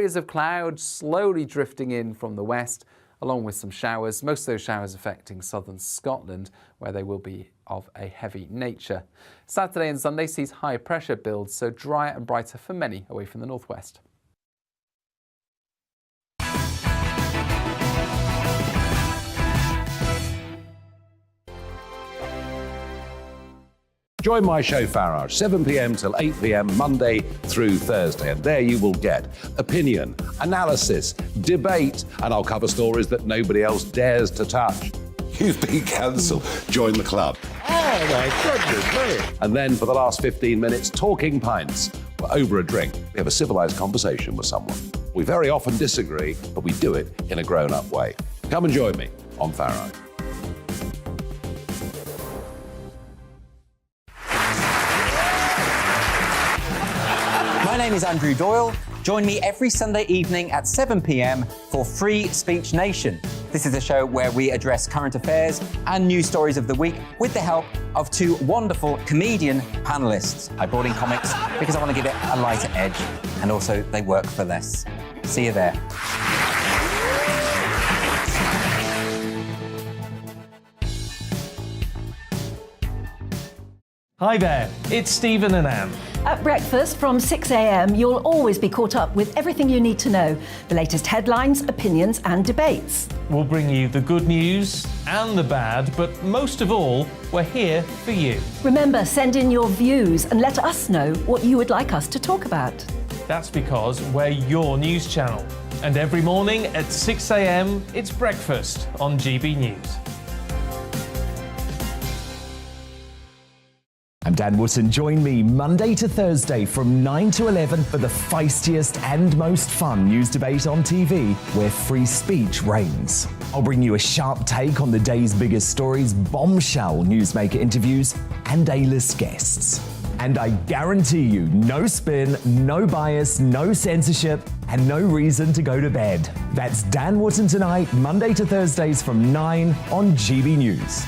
areas of cloud slowly drifting in from the west, along with some showers. Most of those showers affecting southern Scotland, where they will be of a heavy nature. Saturday and Sunday sees high pressure builds, so drier and brighter for many away from the northwest. Join my show Farage, 7 p.m. till 8 p.m. Monday through Thursday. And there you will get opinion, analysis, debate, and I'll cover stories that nobody else dares to touch. You've been cancelled. Join the club. Oh, my goodness me. And then for the last 15 minutes, talking pints. We're over a drink. We have a civilised conversation with someone. We very often disagree, but we do it in a grown-up way. Come and join me on Farage. My name is Andrew Doyle. Join me every Sunday evening at 7 p.m. for Free Speech Nation. This is a show where we address current affairs and news stories of the week with the help of two wonderful comedian panellists. I brought in comics because I want to give it a lighter edge, and also they work for less. See you there. Hi there, it's Stephen and Anne. At breakfast from 6 a.m, you'll always be caught up with everything you need to know, the latest headlines, opinions and debates. We'll bring you the good news and the bad, but most of all, we're here for you. Remember, send in your views and let us know what you would like us to talk about. That's because we're your news channel. And every morning at 6 a.m, it's breakfast on GB News. I'm Dan Wootton. Join me Monday to Thursday from 9 to 11 for the feistiest and most fun news debate on TV, where free speech reigns. I'll bring you a sharp take on the day's biggest stories, bombshell newsmaker interviews, and A-list guests. And I guarantee you, no spin, no bias, no censorship, and no reason to go to bed. That's Dan Wootton Tonight, Monday to Thursdays from 9 on GB News.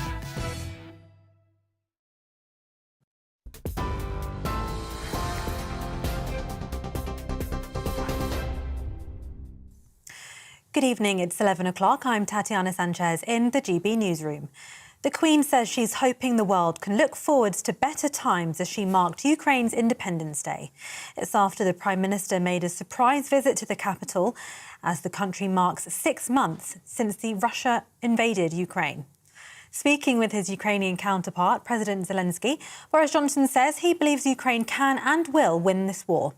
Good evening, it's 11 o'clock. I'm Tatiana Sanchez in the GB newsroom. The Queen says she's hoping the world can look forwards to better times as she marked Ukraine's Independence Day. It's after the Prime Minister made a surprise visit to the capital as the country marks 6 months since Russia invaded Ukraine. Speaking with his Ukrainian counterpart, President Zelensky, Boris Johnson says he believes Ukraine can and will win this war.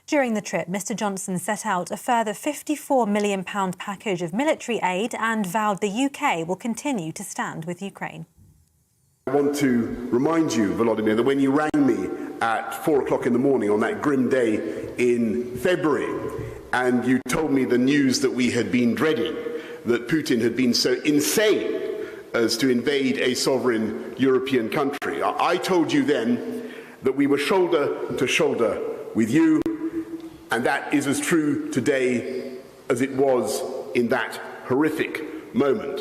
During the trip, Mr Johnson set out a further £54 million package of military aid and vowed the UK will continue to stand with Ukraine. I want to remind you, Volodymyr, that when you rang me at 4 o'clock in the morning on that grim day in February, and you told me the news that we had been dreading, that Putin had been so insane as to invade a sovereign European country, I told you then that we were shoulder to shoulder with you, and that is as true today as it was in that horrific moment.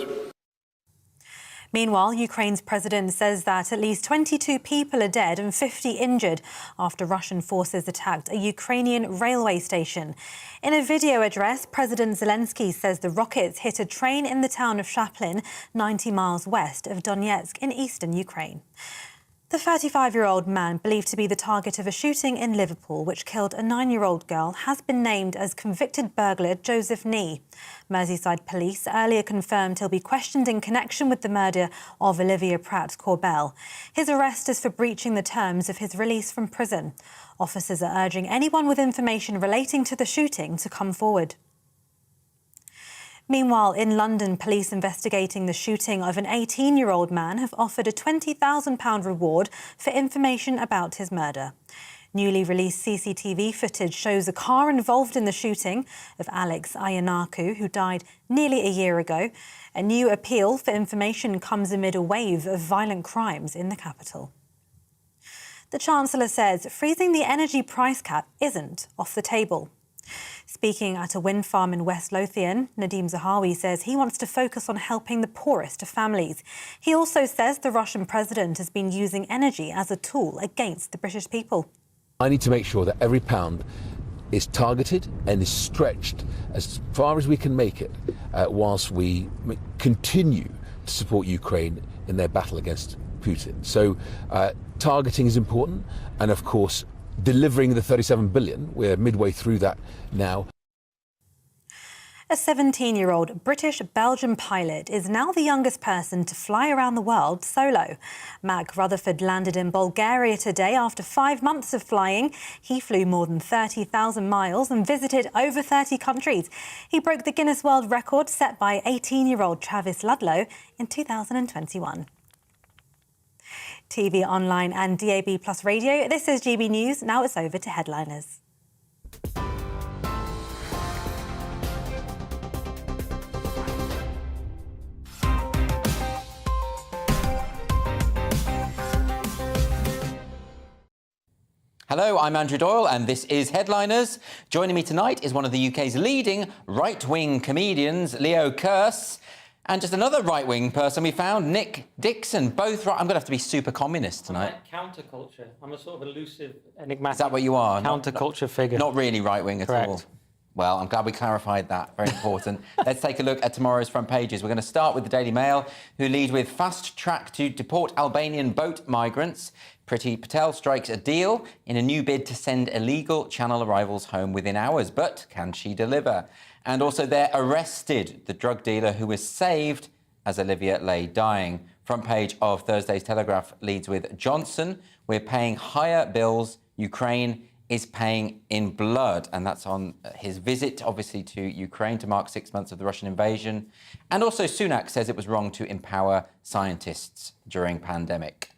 Meanwhile, Ukraine's president says that at least 22 people are dead and 50 injured after Russian forces attacked a Ukrainian railway station. In a video address, President Zelensky says the rockets hit a train in the town of Shaplin, 90 miles west of Donetsk in eastern Ukraine. The 35-year-old man, believed to be the target of a shooting in Liverpool which killed a 9-year-old girl, has been named as convicted burglar Joseph Nee. Merseyside police earlier confirmed he'll be questioned in connection with the murder of Olivia Pratt-Corbell. His arrest is for breaching the terms of his release from prison. Officers are urging anyone with information relating to the shooting to come forward. Meanwhile, in London, police investigating the shooting of an 18-year-old man have offered a £20,000 reward for information about his murder. Newly released CCTV footage shows a car involved in the shooting of Alex Iannacu, who died nearly a year ago. A new appeal for information comes amid a wave of violent crimes in the capital. The Chancellor says freezing the energy price cap isn't off the table. Speaking at a wind farm in West Lothian, Nadeem Zahawi says he wants to focus on helping the poorest of families. He also says the Russian president has been using energy as a tool against the British people. I need to make sure that every pound is targeted and is stretched as far as we can make it, whilst we continue to support Ukraine in their battle against Putin. So targeting is important, and of course delivering the 37 billion, we're midway through that now. A 17-year-old British-Belgian pilot is now the youngest person to fly around the world solo. Mac Rutherford landed in Bulgaria today after 5 months of flying. He flew more than 30,000 miles and visited over 30 countries. He broke the Guinness World Record set by 18-year-old Travis Ludlow in 2021. TV, online and DAB+ radio. This is GB News. Now it's over to headliners. Hello, I'm Andrew Doyle and this is Headliners. Joining me tonight is one of the UK's leading right-wing comedians, Leo Kearse, and just another right-wing person we found, Nick Dixon. Both right. I'm going to have to be super communist tonight. I'm like counterculture. I'm a sort of elusive, enigmatic... Is that what you are? Counterculture figure. Not really right-wing at all. Well, I'm glad we clarified that. Very important. Let's take a look at tomorrow's front pages. We're going to start with the Daily Mail, who lead with fast track to deport Albanian boat migrants. Priti Patel strikes a deal in a new bid to send illegal Channel arrivals home within hours. But can she deliver? And also they're arrested the drug dealer who was saved as Olivia lay dying. Front page of Thursday's Telegraph leads with Johnson. We're paying higher bills. Ukraine is paying in blood. And that's on his visit, obviously, to Ukraine to mark 6 months of the Russian invasion. And also Sunak says it was wrong to empower scientists during pandemic.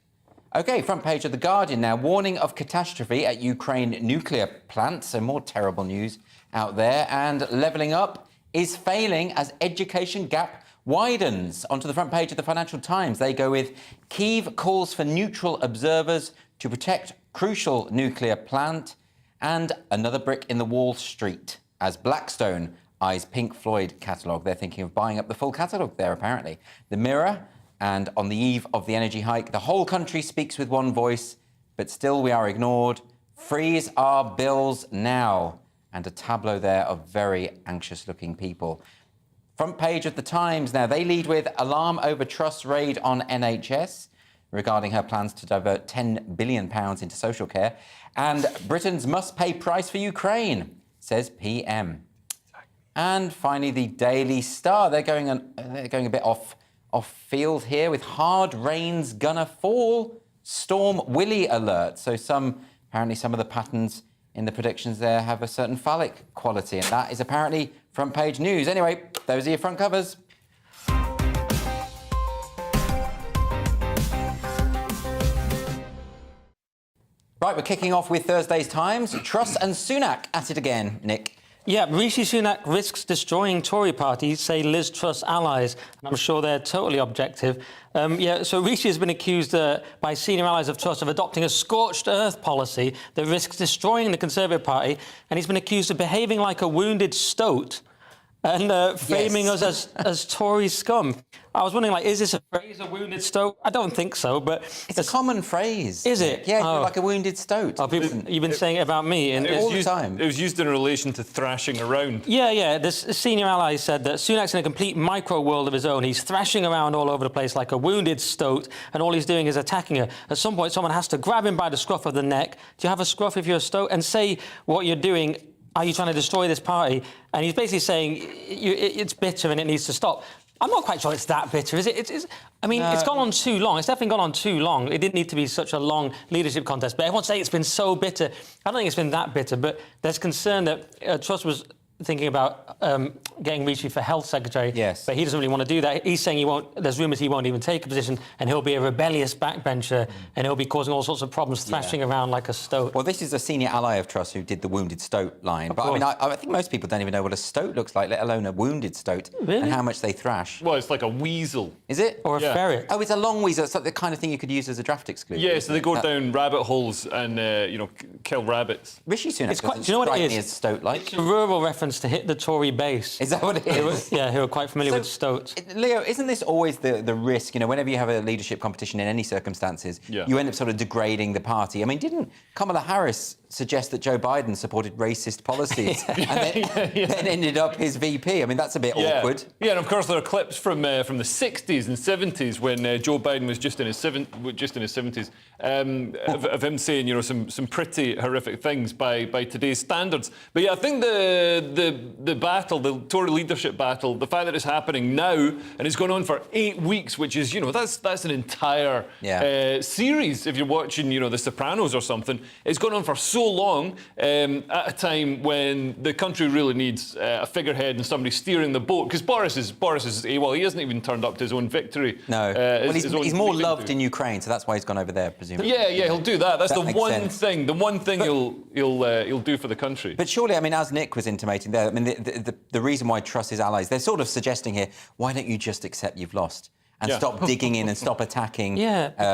OK, front page of The Guardian now. Warning of catastrophe at Ukraine nuclear plant. So more terrible news out there. And levelling up is failing as education gap widens. Onto the front page of the Financial Times. They go with Kyiv calls for neutral observers to protect crucial nuclear plant. And another brick in the Wall Street as Blackstone eyes Pink Floyd catalogue. They're thinking of buying up the full catalogue there, apparently. The Mirror, and on the eve of the energy hike, the whole country speaks with one voice, but still we are ignored. Freeze our bills now. And a tableau there of very anxious-looking people. Front page of the Times now. They lead with alarm over Truss raid on NHS, regarding her plans to divert £10 billion into social care. And Britons must pay price for Ukraine, says PM. And finally, the Daily Star. They're going a bit off field here with hard rain's gonna fall. Storm Willy alert. So apparently some of the patterns in the predictions there have a certain phallic quality. And that is apparently front page news. Anyway, those are your front covers. Right, we're kicking off with Thursday's Times. Truss and Sunak at it again, Nick. Yeah, Rishi Sunak risks destroying Tory party, say Liz Truss allies. And I'm sure they're totally objective. So Rishi has been accused by senior allies of Truss of adopting a scorched earth policy that risks destroying the Conservative Party. And he's been accused of behaving like a wounded stoat and framing us as Tory scum. I was wondering, is this a phrase, a wounded stoat? I don't think so, but... It's a common phrase. Is it? Yeah, you're like a wounded stoat. Oh, you've been saying it about me. All the time. It was used in relation to thrashing around. Yeah. This senior ally said that Sunak's in a complete micro-world of his own. He's thrashing around all over the place like a wounded stoat, and all he's doing is attacking her. At some point, someone has to grab him by the scruff of the neck. Do you have a scruff if you're a stoat? And say what you're doing. Are you trying to destroy this party? And he's basically saying it's bitter and it needs to stop. I'm not quite sure it's that bitter, is it? It's gone on too long. It's definitely gone on too long. It didn't need to be such a long leadership contest. But everyone's saying it's been so bitter. I don't think it's been that bitter, but there's concern that Truss was thinking about getting Rishi for Health Secretary. Yes. But he doesn't really want to do that. He's saying he won't. There's rumours he won't even take a position, and he'll be a rebellious backbencher, and he'll be causing all sorts of problems, thrashing around like a stoat. Well, this is a senior ally of Truss who did the wounded stoat line. I think most people don't even know what a stoat looks like, let alone a wounded stoat, and how much they thrash. Well, it's like a weasel. Is it? Or a ferret. Oh, it's a long weasel. It's like the kind of thing you could use as a draft exclusion. Yeah, so they go down rabbit holes and, kill rabbits. Rishi Sunak do you know what it is? Stoat-like. It's a rural reference to hit the Tory base. Is that what it is? Who are quite familiar with stoats. Leo, isn't this always the risk? Whenever you have a leadership competition in any circumstances, you end up sort of degrading the party. Didn't Kamala Harris suggest that Joe Biden supported racist policies and then ended up his VP. I mean, that's a bit awkward. Yeah, and of course there are clips from the 60s and 70s when Joe Biden was just in his 70s of him saying, you know, some pretty horrific things by today's standards. But yeah, I think the battle, the Tory leadership battle, the fact that it's happening now and it's gone on for 8 weeks, which is, you know, that's an entire series. If you're watching, you know, The Sopranos or something, it's gone on for so long at a time when the country really needs a figurehead and somebody steering the boat. Because Boris is AWOL. He hasn't even turned up to his own victory. No, well, he's more loved in Ukraine, so that's why he's gone over there, presumably. Yeah, he'll do that. That's the one sense. thing he'll do for the country. But surely, I mean, as Nick was intimating there, I mean, the reason why Truss is allies, they're sort of suggesting here, why don't you just accept you've lost? And stop digging in and stop attacking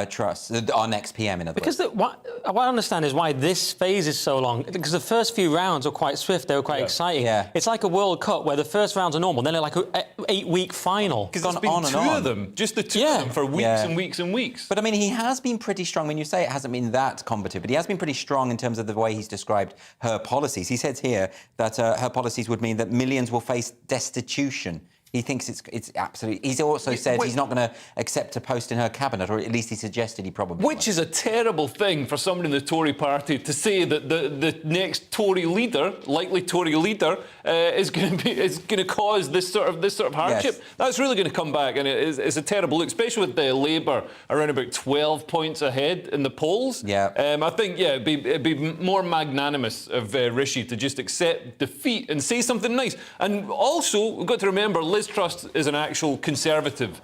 Truss, our next PM, in other words. Because what I understand is why this phase is so long. Because the first few rounds were quite swift, they were quite exciting. Yeah. It's like a World Cup where the first rounds are normal, then they're like an 8-week final. Because there's been two of them, just the two of them for weeks and weeks and weeks. But I mean, he has been pretty strong. When you say it hasn't been that combative, but he has been pretty strong in terms of the way he's described her policies. He says here that her policies would mean that millions will face destitution. He thinks it's absolutely... He's also said he's not going to accept a post in her cabinet, or at least he suggested he probably Which is a terrible thing for somebody in the Tory party to say, that the next Tory leader, likely Tory leader, is going to cause this sort of hardship. Yes. That's really going to come back, and it's a terrible look, especially with the Labour around about 12 points ahead in the polls. Yeah. I think, it'd be more magnanimous of Rishi to just accept defeat and say something nice. And also, we've got to remember, Liz Truss is an actual conservative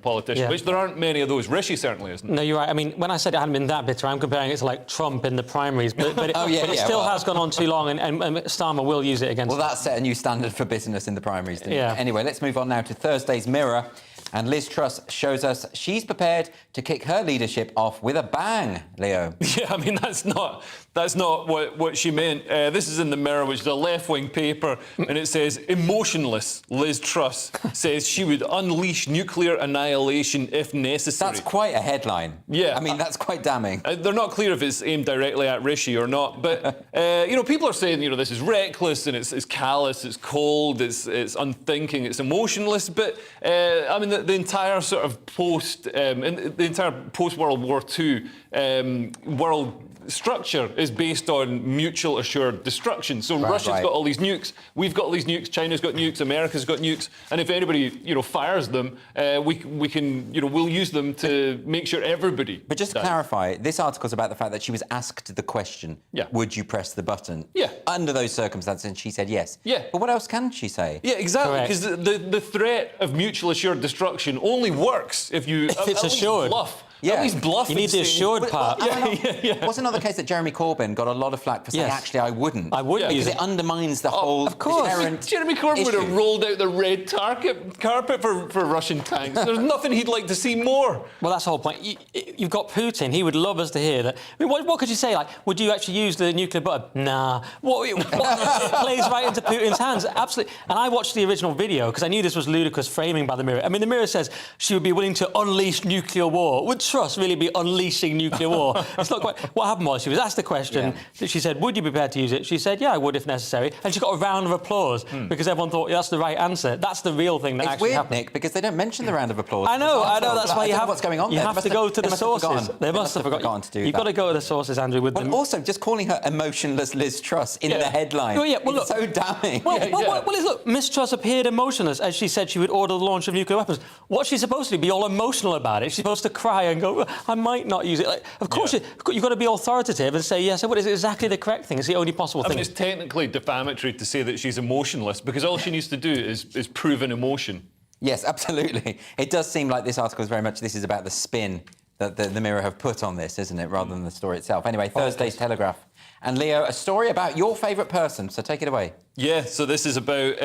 politician, which there aren't many of those. Rishi certainly isn't. No, you're right. I mean, when I said it hadn't been that bitter, I'm comparing it to, like, Trump in the primaries. But it still has gone on too long, and Starmer will use it against... Well, that set a new standard for business in the primaries, didn't it? Anyway, let's move on now to Thursday's Mirror. And Liz Truss shows us she's prepared to kick her leadership off with a bang, Leo. Yeah, I mean, that's not what she meant. This is in the Mirror, which is a left-wing paper, and it says, emotionless Liz Truss says she would unleash nuclear annihilation if necessary. That's quite a headline. Yeah. I mean, that's quite damning. They're not clear if it's aimed directly at Rishi or not, but, you know, people are saying, you know, this is reckless and it's callous, it's cold, it's unthinking, it's emotionless, but, I mean, the entire sort of the entire post-World War II world structure is based on mutual assured destruction. So Russia's got all these nukes, we've got all these nukes, China's got nukes, America's got nukes, and if anybody, you know, fires them, we can, you know, we'll use them to make sure everybody. But just to clarify, this article's about the fact that she was asked the question, would you press the button? Yeah. Under those circumstances, and she said yes. Yeah. But what else can she say? Yeah, exactly, because the threat of mutual assured destruction only works if you if it's assured. Bluff. Yeah. At least bluff. You need the assured part. Wasn't it the case that Jeremy Corbyn got a lot of flack for saying, actually, I wouldn't? I wouldn't because it undermines the whole deterrent Jeremy Corbyn would have rolled out the red carpet for Russian tanks. There's nothing he'd like to see more. Well, that's the whole point. You've got Putin. He would love us to hear that. I mean, what could you say? Like, would you actually use the nuclear button? Nah. What it plays right into Putin's hands. Absolutely. And I watched the original video because I knew this was ludicrous framing by the Mirror. I mean, the Mirror says she would be willing to unleash nuclear war. Would Truss really be unleashing nuclear war? It's not quite... What happened was she was asked the question. She said, would you be prepared to use it? She said, yeah, I would if necessary. And she got a round of applause because everyone thought that's the right answer. That's the real thing that actually happened. It's weird, Nick, because they don't mention the round of applause. I know. That's why you have... what's going on you there. have to go to the sources. They must have forgotten to do that. You've got to go to the sources, Andrew, with them. Also, just calling her emotionless Liz Truss in the headline. Well, look, so damning. Look, Miss Truss appeared emotionless as she said she would order the launch of nuclear weapons. What's she supposed to do? Be all emotional about it? She's supposed to cry and go, I might not use it. Like, of course, you've got to be authoritative and say, yes, what is exactly the correct thing? It's the only possible thing. I mean, it's technically defamatory to say that she's emotionless because all she needs to do is prove an emotion. Yes, absolutely. It does seem like this article is very much, this is about the spin that the Mirror have put on this, isn't it, rather than the story itself. Anyway, Thursday's Telegraph. And Leo, a story about your favourite person, so take it away. Yeah, so this is about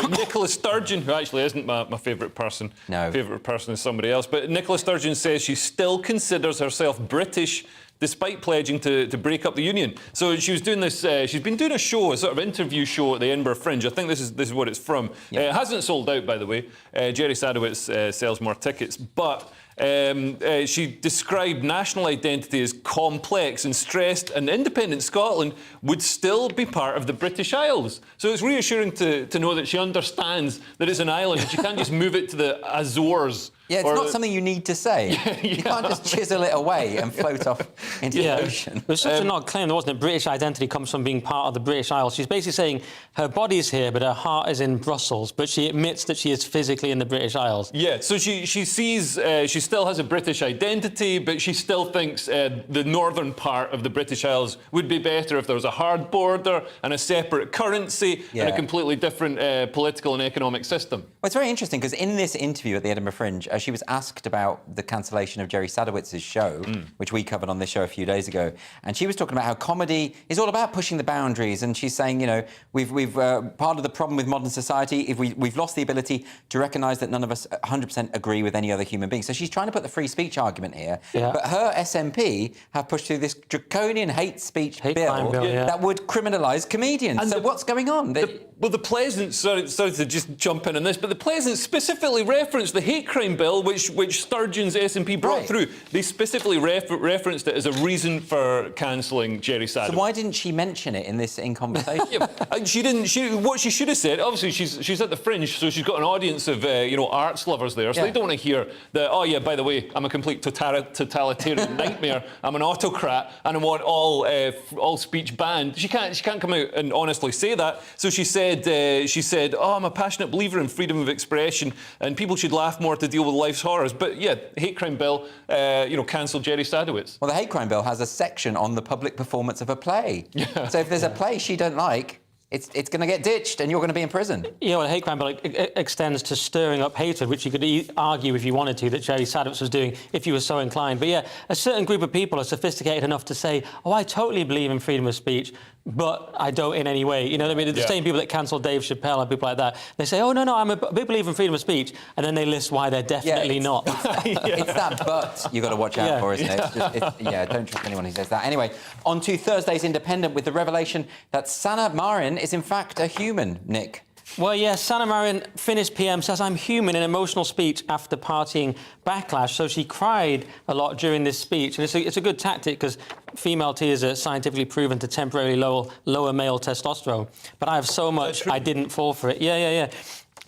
Nicola Sturgeon, who actually isn't my favourite person. No. Favourite person is somebody else. But Nicola Sturgeon says she still considers herself British despite pledging to break up the union. So she was doing this, she's been doing a show, a sort of interview show at the Edinburgh Fringe. I think this is what it's from. It hasn't sold out, by the way. Jerry Sadowitz sells more tickets. But She described national identity as complex and stressed, and independent Scotland would still be part of the British Isles. So it's reassuring to know that she understands that it's an island and she can't just move it to the Azores. Yeah, it's not something you need to say. You can't just chisel it away and float off into the ocean. There's such an odd claim, there wasn't it? British identity comes from being part of the British Isles. She's basically saying her body's here, but her heart is in Brussels. But she admits that she is physically in the British Isles. Yeah, so she sees she still has a British identity, but she still thinks the northern part of the British Isles would be better if there was a hard border and a separate currency and a completely different political and economic system. Well, it's very interesting because in this interview at the Edinburgh Fringe, she was asked about the cancellation of Jerry Sadowitz's show, which we covered on this show a few days ago, and she was talking about how comedy is all about pushing the boundaries, and she's saying, you know, we've part of the problem with modern society if we've lost the ability to recognise that none of us 100% agree with any other human being. So she's trying to put the free speech argument here, but her SNP have pushed through this draconian hate speech bill that would criminalise comedians. And so what's going on? Well, the President, sorry to just jump in on this, but the President specifically referenced the hate crime bill, which Sturgeon's SNP brought through. They specifically referenced it as a reason for cancelling Jerry Sadowitz. So why didn't she mention it in conversation? She didn't. What she should have said, obviously, she's at the Fringe, so she's got an audience of arts lovers there, so they don't want to hear that. Oh yeah, by the way, I'm a complete totalitarian nightmare. I'm an autocrat, and I want all speech banned. She can't come out and honestly say that. So she said, oh, I'm a passionate believer in freedom of expression, and people should laugh more to deal with life's horrors. But yeah, hate crime bill, cancelled Jerry Sadowitz. Well, the hate crime bill has a section on the public performance of a play. So if there's a play she don't like, it's going to get ditched and you're going to be in prison. Yeah, well, the hate crime bill extends to stirring up hatred, which you could argue if you wanted to that Jerry Sadowitz was doing if you were so inclined. But yeah, a certain group of people are sophisticated enough to say, oh, I totally believe in freedom of speech, but I don't in any way. You know what I mean? The same people that cancel Dave Chappelle and people like that, they say, oh, no, I'm a big believer in freedom of speech, and then they list why they're definitely not. It's that but you've got to watch out for, isn't it? Don't trust anyone who says that. Anyway, on to Thursday's Independent with the revelation that Sanna Marin is in fact a human, Nick. Well, yeah, Sanna Marin, Finnish PM, says I'm human in emotional speech after partying backlash. So she cried a lot during this speech. And it's a good tactic because female tears are scientifically proven to temporarily lower male testosterone. But I have so much, I didn't fall for it. Yeah.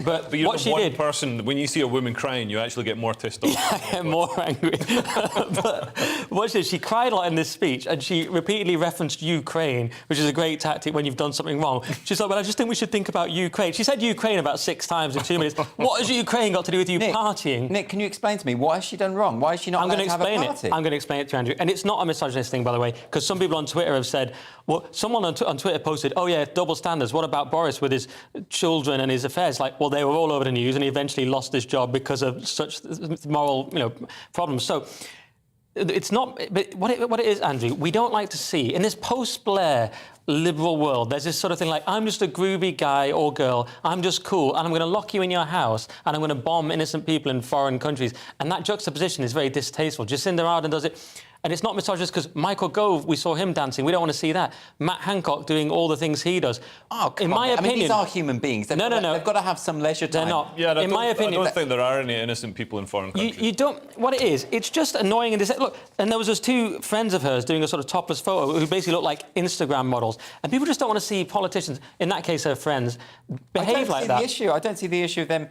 But you're what the she one did, person, when you see a woman crying, you actually get more testosterone. I get more angry. But what she did, she cried a lot in this speech, and she repeatedly referenced Ukraine, which is a great tactic when you've done something wrong. She's like, well, I just think we should think about Ukraine. She said Ukraine about 6 times in 2 minutes. What has Ukraine got to do with you partying? Nick, can you explain to me, what has she done wrong? Why is she not allowed to have a party? I'm going to explain it to you, Andrew. And it's not a misogynist thing, by the way, because some people on Twitter have said, well, someone on Twitter posted, oh, yeah, double standards. What about Boris with his children and his affairs? Like, well, they were all over the news, and he eventually lost his job because of such moral, problems. So it's not. But what it is, Andrew, we don't like to see in this post-Blair liberal world. There's this sort of thing like, I'm just a groovy guy or girl. I'm just cool, and I'm going to lock you in your house, and I'm going to bomb innocent people in foreign countries. And that juxtaposition is very distasteful. Jacinda Ardern does it. And it's not misogynist because Michael Gove, we saw him dancing. We don't want to see that. Matt Hancock doing all the things he does. Oh, come in my on. opinion, I mean, these are human beings. They've got to have some leisure time. They're not. Yeah, in my opinion, I don't think there are any innocent people in foreign countries. You don't. What it is, it's just annoying. And look, and there was those 2 friends of hers doing a sort of topless photo who basically look like Instagram models, and people just don't want to see politicians, in that case her friends, behave like that. I don't see the issue of them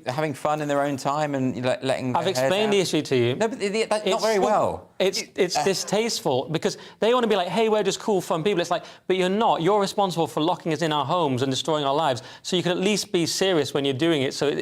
having fun in their own time and letting. I've explained the issue to you. No, but not very well. It's distasteful because they want to be like, hey, we're just cool, fun people. It's like, but you're not. You're responsible for locking us in our homes and destroying our lives. So you can at least be serious when you're doing it. So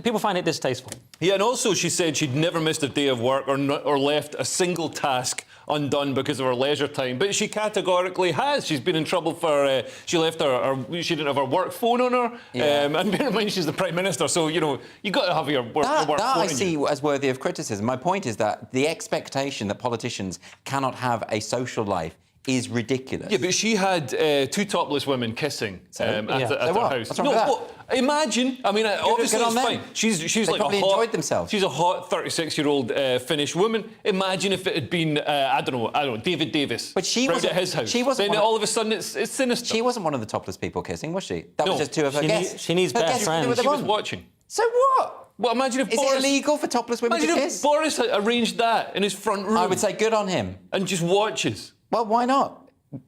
people find it distasteful. Yeah, and also she said she'd never missed a day of work or left a single task undone because of her leisure time, but she categorically has. She's been in trouble for she didn't have her work phone on her, and bear in mind she's the Prime Minister, so you got to have your work phone. That I see as worthy of criticism. My point is that the expectation that politicians cannot have a social life is ridiculous. Yeah, but she had 2 topless women kissing at her house. What's wrong with that? Imagine. I mean, obviously it's fine. She's like enjoyed themselves. She's a hot 36-year-old Finnish woman. Imagine if it had been I don't know, David Davis. But she was at his house. She wasn't. Then all of a sudden it's sinister. She wasn't one of the topless people kissing, was she? That was just 2 of her guests. She needs better friends. She was watching. So what? Well, imagine if Is it illegal for topless women to Imagine kiss? if Boris had arranged that in his front room. I would say good on him. And just watches. Well, why not?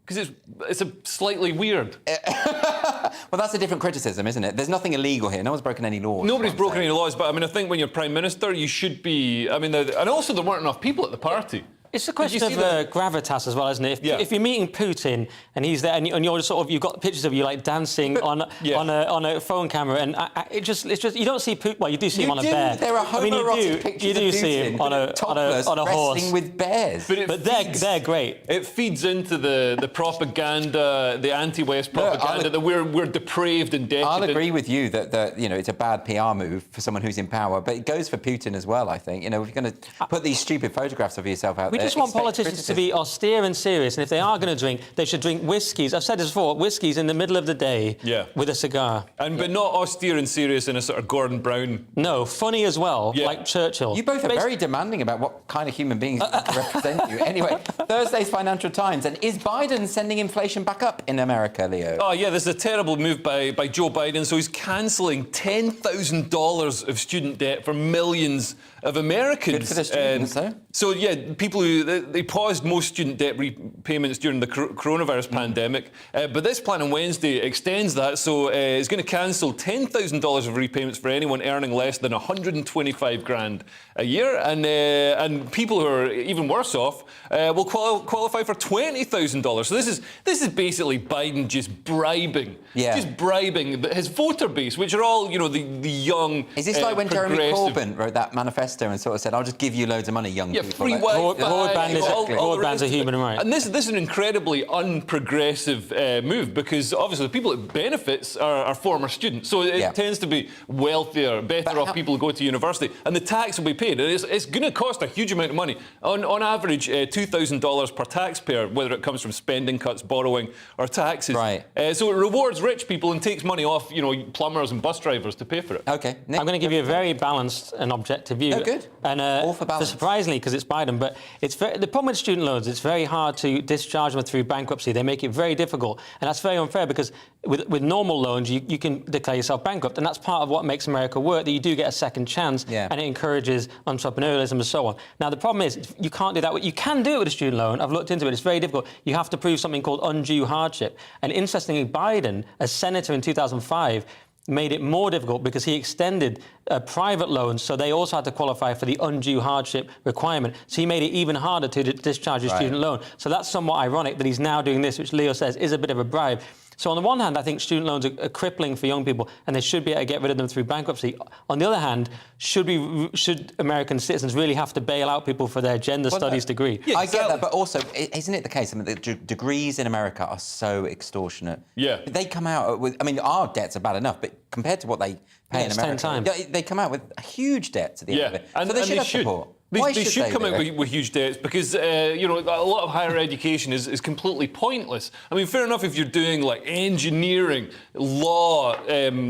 Because it's a slightly weird. Well, that's a different criticism, isn't it? There's nothing illegal here. No one's broken any laws. Nobody's broken any laws, but I mean, I think when you're Prime Minister, you should be... I mean, and also there weren't enough people at the party. It's a question of gravitas as well, isn't it? If you're meeting Putin and he's there, and you're sort of, you've got pictures of you like dancing on a phone camera, and it's just you don't see Putin. Well, you do see him on a bear. There are homoerotic pictures you do of see Putin him on a horse wrestling with bears. But they're great. It feeds into the propaganda, the anti-West propaganda that we're depraved and decadent. I'll agree with you that it's a bad PR move for someone who's in power, but it goes for Putin as well. I think if you're going to put these stupid photographs of yourself out We just want politicians to be austere and serious, and if they are going to drink, they should drink whiskies. I've said this before, whiskies in the middle of the day with a cigar. But not austere and serious in a sort of Gordon Brown... No, funny as well, like Churchill. You both are very demanding about what kind of human beings represent you. Anyway, Thursday's Financial Times, and is Biden sending inflation back up in America, Leo? Oh, yeah, this is a terrible move by Joe Biden. So he's cancelling $10,000 of student debt for millions of Americans. Good for the students, though. So, yeah, people who... They paused most student debt repayments during the coronavirus pandemic, but this plan on Wednesday extends that, so it's going to cancel $10,000 of repayments for anyone earning less than $125,000 a year, and people who are even worse off will qualify for $20,000. So this is basically Biden just bribing his voter base, which are all the young. Is this like when Jeremy Corbyn wrote that manifesto and sort of said, "I'll just give you loads of money, young people"? Free Wi-Fi. Broadband's a human right. And this is an incredibly unprogressive move, because obviously the people it benefits are former students. So it tends to be wealthier, better off people who go to university, and the tax will be paid. And it's going to cost a huge amount of money. On average, $2,000 per taxpayer, whether it comes from spending cuts, borrowing, or taxes. Right. So it rewards rich people and takes money off, plumbers and bus drivers to pay for it. Okay. Nick? I'm going to give you a very balanced and objective view. Oh, good. And all for balance. Surprisingly, because it's Biden, but the problem with student loans, it's very hard to discharge them through bankruptcy. They make it very difficult, and that's very unfair, because with normal loans, you can declare yourself bankrupt, and that's part of what makes America work, that you do get a second chance, and it encourages entrepreneurialism and so on. Now, the problem is, you can't do that. You can do it with a student loan. I've looked into it. It's very difficult. You have to prove something called undue hardship. And interestingly, Biden, as senator in 2005, made it more difficult because he extended private loans, so they also had to qualify for the undue hardship requirement. So he made it even harder to discharge a student loan. So that's somewhat ironic that he's now doing this, which Leo says is a bit of a bribe. So on the one hand, I think student loans are crippling for young people, and they should be able to get rid of them through bankruptcy. On the other hand, should American citizens really have to bail out people for their gender studies degree? Yeah, I get that, but also, isn't it the case? I mean, the degrees in America are so extortionate. Yeah. They come out with... I mean, our debts are bad enough, but compared to what they pay in America... 10 times. They come out with a huge debt to the end of it. And so they should have should. support. They should come out with huge debts, because a lot of higher education is completely pointless. I mean, fair enough if you're doing like engineering, law,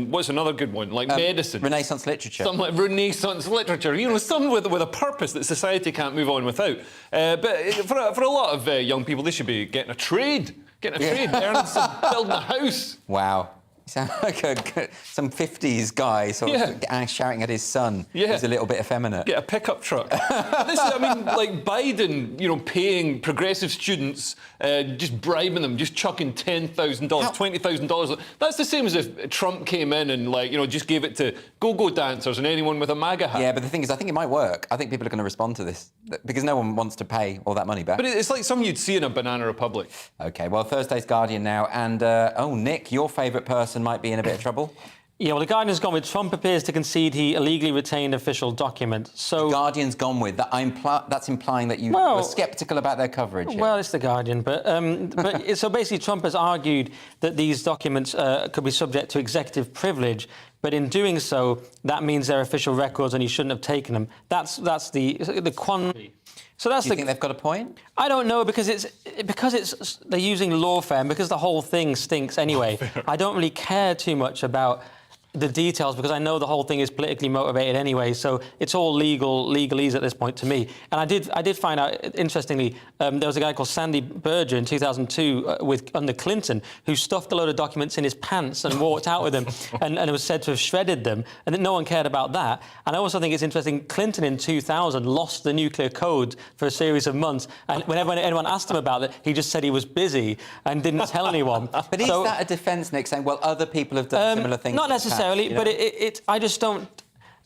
what's another good one, like medicine, Renaissance literature, something like Renaissance literature. Something with a purpose that society can't move on without. But for a lot of young people, they should be getting a trade, earning some, building a house. Wow. Sound like some 50s guy sort of shouting at his son who's a little bit effeminate. Get a pickup truck. Like Biden, paying progressive students, just bribing them, just chucking $10,000, $20,000. That's the same as if Trump came in and, just gave it to go-go dancers and anyone with a MAGA hat. Yeah, but the thing is, I think it might work. I think people are going to respond to this, because no one wants to pay all that money back. But it's like something you'd see in a Banana Republic. OK, well, Thursday's Guardian now, and, Nick, your favourite person might be in a bit of trouble. Yeah, well, the Guardian's gone with Trump appears to concede he illegally retained official document. So the Guardian's gone with that. That's implying that you were sceptical about their coverage. Well, it's the Guardian, but so basically, Trump has argued that these documents could be subject to executive privilege, but in doing so, that means they're official records, and he shouldn't have taken them. That's the quandary. So that's Do you think they've got a point? I don't know, because they're using lawfare, and because the whole thing stinks anyway. I don't really care too much about the details because I know the whole thing is politically motivated anyway, so it's all legalese at this point to me. And I did find out, interestingly, there was a guy called Sandy Berger in 2002 under Clinton who stuffed a load of documents in his pants and walked out with them, and it was said to have shredded them, and no one cared about that. And I also think it's interesting, Clinton in 2000 lost the nuclear code for a series of months, and whenever anyone asked him about it, he just said he was busy and didn't tell anyone. But is that a defence, Nick, saying, well, other people have done similar things? Not necessarily, you know? but I just don't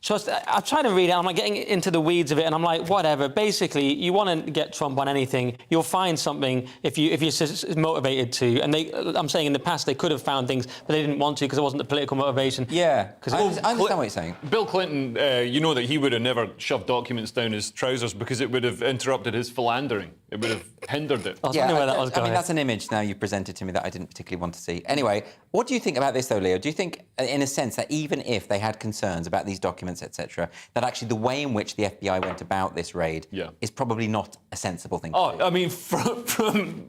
trust. I'm trying to read it, I'm like getting into the weeds of it, and I'm like, whatever. Basically, you want to get Trump on anything, you'll find something if you're motivated to. And I'm saying in the past they could have found things, but they didn't want to because it wasn't the political motivation. Yeah, I understand what you're saying. Bill Clinton, you know that he would have never shoved documents down his trousers because it would have interrupted his philandering. It would have hindered it. I was wondering where that was going. I mean, that's an image now you've presented to me that I didn't particularly want to see. Anyway, what do you think about this, though, Leo? Do you think, in a sense, that even if they had concerns about these documents, etc., that actually the way in which the FBI went about this raid is probably not a sensible thing to do? I mean, from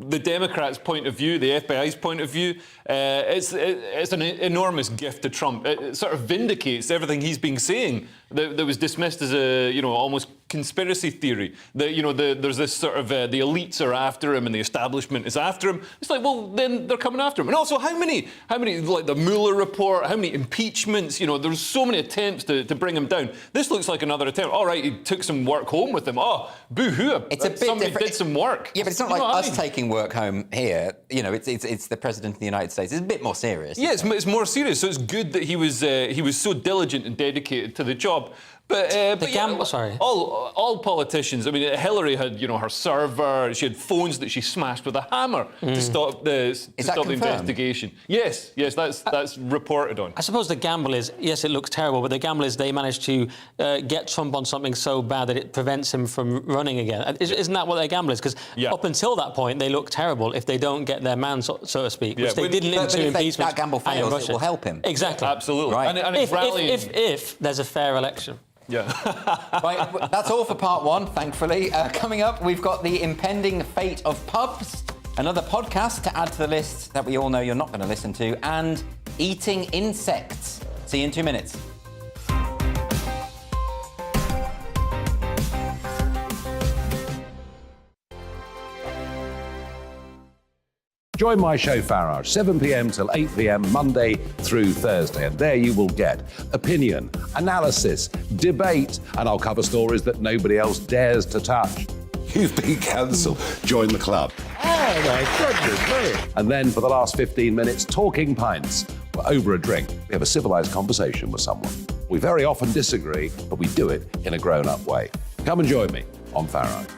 the Democrats' point of view, the FBI's point of view, it's an enormous gift to Trump. It sort of vindicates everything he's been saying that was dismissed as a, almost conspiracy theory. That, there's this sort of the elites are after him and the establishment is after him. It's like, well, then they're coming after him. And also, how many, like the Mueller report, how many impeachments? There's so many attempts to bring him down. This looks like another attempt. All right, he took some work home with him. Oh, boo-hoo! It's a bit somebody different. did some work. Yeah, but it's not like us taking work home here. It's the president of the United States. It's a bit more serious. Yeah, it's more serious. So it's good that he was so diligent and dedicated to the job. But all politicians. I mean, Hillary had her server. She had phones that she smashed with a hammer to stop the investigation. Yes, that's reported on. I suppose the gamble is, yes, it looks terrible, but the gamble is they managed to get Trump on something so bad that it prevents him from running again. Isn't that what their gamble is? Because up until that point, they look terrible if they don't get their man, so to speep, which they didn't into impeachment. That gamble fails, it will help him. Exactly. Absolutely. Right. And if there's a fair election. Yeah. Right, that's all for part one, thankfully. Coming up, we've got the impending fate of pubs, another podcast to add to the list that we all know you're not going to listen to, and eating insects. See you in 2 minutes. Join my show Farage, 7 p.m. till 8 p.m. Monday through Thursday. And there you will get opinion, analysis, debate, and I'll cover stories that nobody else dares to touch. You've been cancelled. Join the club. Oh, my goodness me. And then for the last 15 minutes, talking pints. We're over a drink. We have a civilised conversation with someone. We very often disagree, but we do it in a grown-up way. Come and join me on Farage.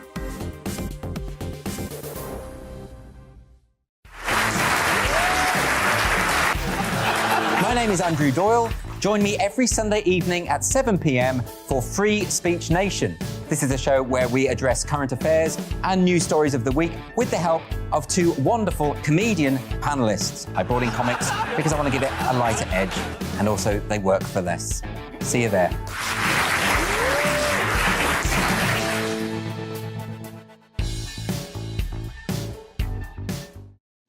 My name is Andrew Doyle. Join me every Sunday evening at 7 p.m. for Free Speech Nation. This is a show where we address current affairs and news stories of the week with the help of two wonderful comedian panellists. I brought in comics because I want to give it a lighter edge, and also they work for less. See you there.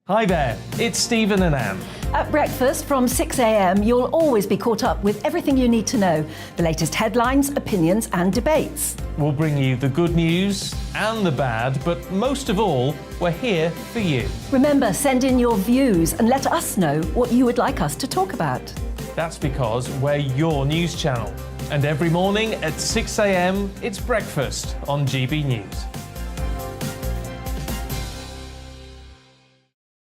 Hi there, it's Stephen and Anne. At breakfast from 6 a.m, you'll always be caught up with everything you need to know, the latest headlines, opinions and debates. We'll bring you the good news and the bad, but most of all, we're here for you. Remember, send in your views and let us know what you would like us to talk about. That's because we're your news channel. And every morning at 6 a.m, it's breakfast on GB News.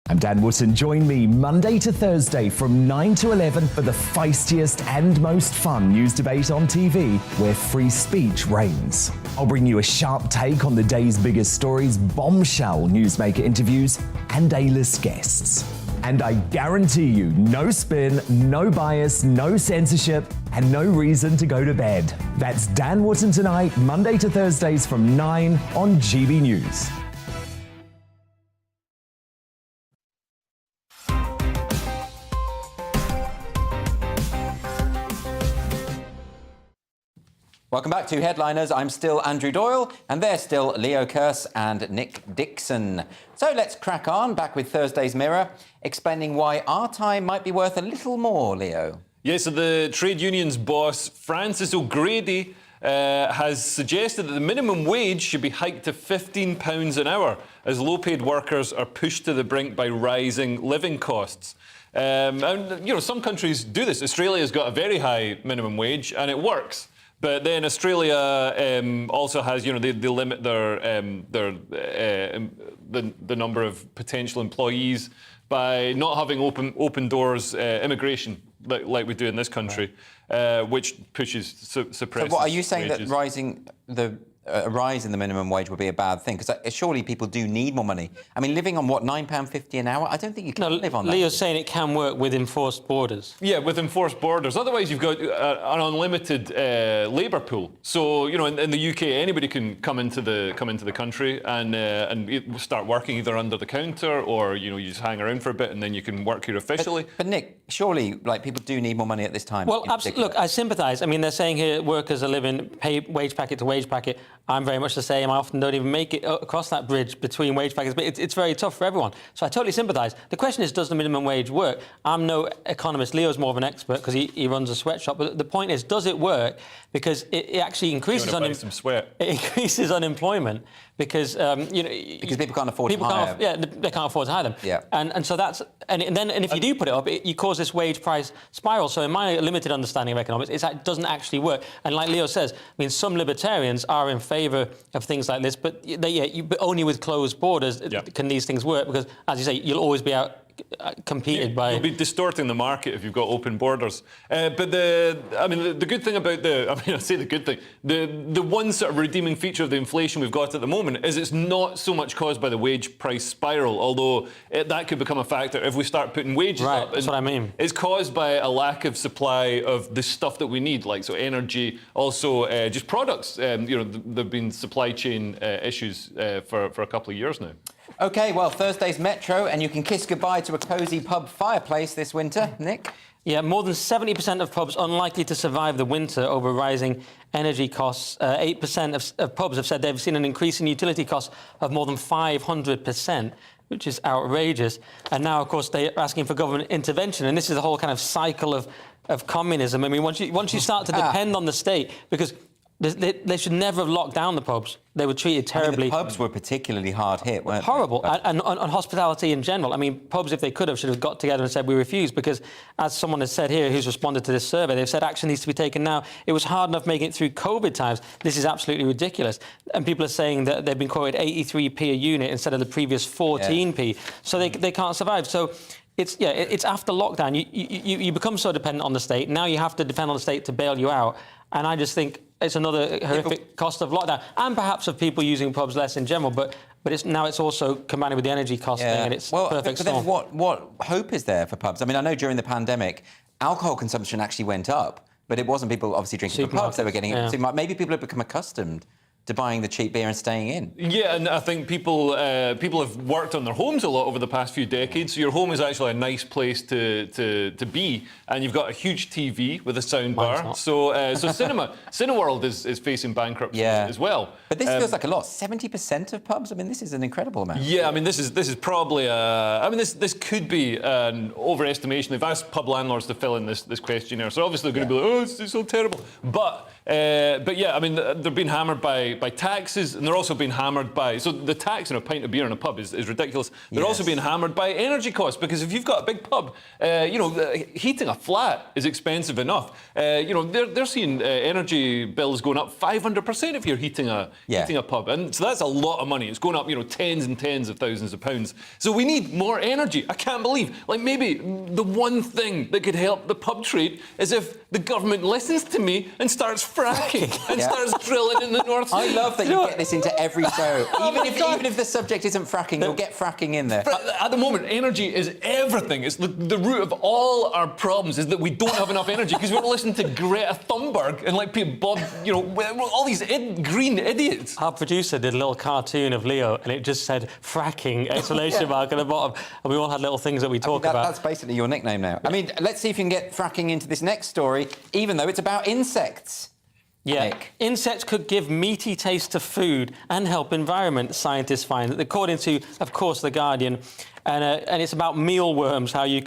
I'm Dan Wootton. Join me Monday to Thursday from 9 to 11 for the feistiest and most fun news debate on TV, where free speech reigns. I'll bring you a sharp take on the day's biggest stories, bombshell newsmaker interviews, and A-list guests. And I guarantee you, no spin, no bias, no censorship, and no reason to go to bed. That's Dan Wootton Tonight, Monday to Thursdays from 9 on GB News. Welcome back to Headliners. I'm still Andrew Doyle, and they're still Leo Kearse and Nick Dixon. So let's crack on, back with Thursday's Mirror, explaining why our time might be worth a little more, Leo. Yeah, so the trade union's boss, Francis O'Grady, has suggested that the minimum wage should be hiked to £15 an hour as low-paid workers are pushed to the brink by rising living costs. And, you know, some countries do this. Australia's got a very high minimum wage, and it works. But then Australia also has, you know, they limit the number of potential employees by not having open doors immigration like we do in this country, which suppresses. So what are you saying wages. That a rise in the minimum wage would be a bad thing? Because surely people do need more money. I mean, living on, what, £9.50 an hour? I don't think you can live on that. Leo's saying it can work with enforced borders. Yeah, with enforced borders. Otherwise, you've got an unlimited labour pool. So, you know, in the UK, anybody can come into the country and start working either under the counter or, you know, you just hang around for a bit and then you can work here officially. But Nick, surely, like, people do need more money at this time. Well, absolutely. Look, I sympathise. I mean, they're saying here workers are living wage packet to wage packet. I'm very much the same. I often don't even make it across that bridge between wage packets, but it's very tough for everyone. So I totally sympathise. The question is, does the minimum wage work? I'm no economist. Leo's more of an expert because he runs a sweatshop. But the point is, does it work? Because it actually increases unemployment. Because because people can't afford to hire. They can't afford to hire them. Yeah. And so that's and if you do put it up, you cause this wage price spiral. So in my limited understanding of economics, it doesn't actually work. And like Leo says, I mean, some libertarians are in favour of things like this, but but only with closed borders can these things work. Because as you say, you'll always be out competed by. You'll be distorting the market if you've got open borders. But the good thing about I say the good thing, the one sort of redeeming feature of the inflation we've got at the moment is it's not so much caused by the wage price spiral, although that could become a factor if we start putting wages up. That's what I mean. It's caused by a lack of supply of the stuff that we need, like so energy, also just products. There've been supply chain issues for a couple of years now. OK, well, Thursday's Metro, and you can kiss goodbye to a cosy pub fireplace this winter, Nick. Yeah, more than 70% of pubs unlikely to survive the winter over rising energy costs. 8% of pubs have said they've seen an increase in utility costs of more than 500%, which is outrageous. And now, of course, they're asking for government intervention. And this is the whole kind of cycle of communism. I mean, once you start to depend on the state, because they should never have locked down the pubs. They were treated terribly. The pubs were particularly hard hit, weren't they? Horrible. And hospitality in general. I mean, pubs, if they could have, should have got together and said, we refuse, because as someone has said here who's responded to this survey, they've said action needs to be taken now. It was hard enough making it through COVID times. This is absolutely ridiculous. And people are saying that they've been quoted 83p a unit instead of the previous 14p. So they can't survive. So it's after lockdown. You become so dependent on the state. Now you have to depend on the state to bail you out. And I just think it's another horrific cost of lockdown, and perhaps of people using pubs less in general. But it's also combined with the energy cost thing, and it's perfect storm. Then what hope is there for pubs? I mean, I know during the pandemic, alcohol consumption actually went up, but it wasn't people obviously drinking from pubs. They were getting it. Maybe people have become accustomed to buying the cheap beer and staying in. Yeah, and I think people have worked on their homes a lot over the past few decades. So your home is actually a nice place to be, and you've got a huge TV with a sound bar. So Cineworld is facing bankruptcy as well. But this feels like a lot. 70% of pubs. I mean, this is an incredible amount. Yeah, I mean, this is probably this could be an overestimation. They've asked pub landlords to fill in this questionnaire, so obviously they're going to be like, oh, it's so terrible. But yeah, I mean, they're being hammered by taxes, and they're also being hammered by... So the tax on a pint of beer in a pub is ridiculous. They're also being hammered by energy costs, because if you've got a big pub, heating a flat is expensive enough. They're seeing energy bills going up 500% if you're heating a pub. And so that's a lot of money. It's going up, tens and tens of thousands of pounds. So we need more energy. I can't believe, maybe the one thing that could help the pub trade is if the government listens to me and starts fracking and starts drilling in the North Sea. I love that you get this into every show. Even if the subject isn't fracking, you'll get fracking in there. At the moment, energy is everything. It's the root of all our problems is that we don't have enough energy because we're listening to Greta Thunberg and Bob, all these green idiots. Our producer did a little cartoon of Leo, and it just said fracking exclamation mark at the bottom, and we all had little things that we talk about. That's basically your nickname now. I mean, let's see if you can get fracking into this next story, even though it's about insects. Yeah, Nick. insects could give meaty taste to food and help environment, scientists find, according to, of course, The Guardian. And it's about mealworms, how you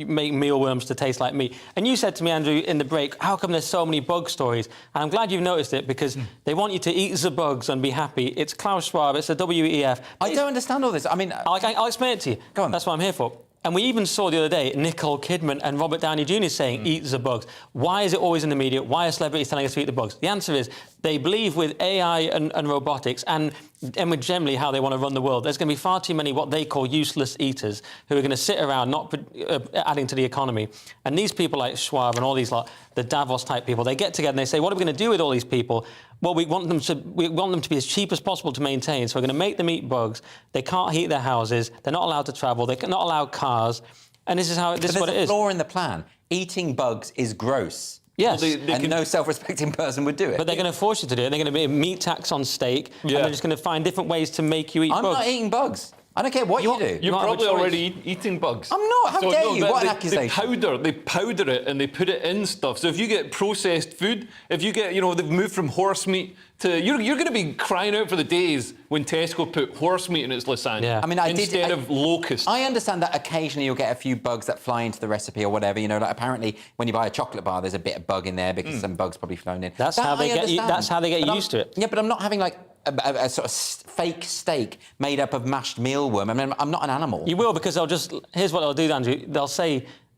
make mealworms to taste like meat. And you said to me, Andrew, in the break, how come there's so many bug stories? And I'm glad you've noticed it, because they want you to eat the bugs and be happy. It's Klaus Schwab, it's the WEF. I don't understand all this. I mean... I'll explain it to you. Go on. That's what I'm here for. And we even saw the other day Nicole Kidman and Robert Downey Jr. saying, eat the bugs. Why is it always in the media? Why are celebrities telling us to eat the bugs? The answer is they believe with AI and robotics and with generally how they want to run the world, there's going to be far too many what they call useless eaters who are going to sit around not adding to the economy. And these people like Schwab and all these, like the Davos-type people, they get together and they say, what are we going to do with all these people? Well, we want them to be as cheap as possible to maintain, so we're going to make them eat bugs. They can't heat their houses. They're not allowed to travel. They're not allowed cars. And this is what it is. There's a flaw in the plan. Eating bugs is gross. Yes. Well, no self-respecting person would do it. But they're going to force you to do it. They're going to be a meat tax on steak, and they're just going to find different ways to make you eat bugs. I'm not eating bugs. I don't care what you do. You're probably already eating bugs. I'm not. How dare you? What an accusation. They powder it and they put it in stuff. So if you get processed food, if you get, they've moved from horse meat to... You're going to be crying out for the days when Tesco put horse meat in its lasagna instead of locust. I understand that occasionally you'll get a few bugs that fly into the recipe or whatever. Like apparently when you buy a chocolate bar, there's a bit of bug in there because some bug's probably flown in. That's how they get used to it. Yeah, but I'm not having like a sort of fake steak made up of mashed mealworm. I mean, I'm not an animal. You will, because here's what they'll do, Andrew.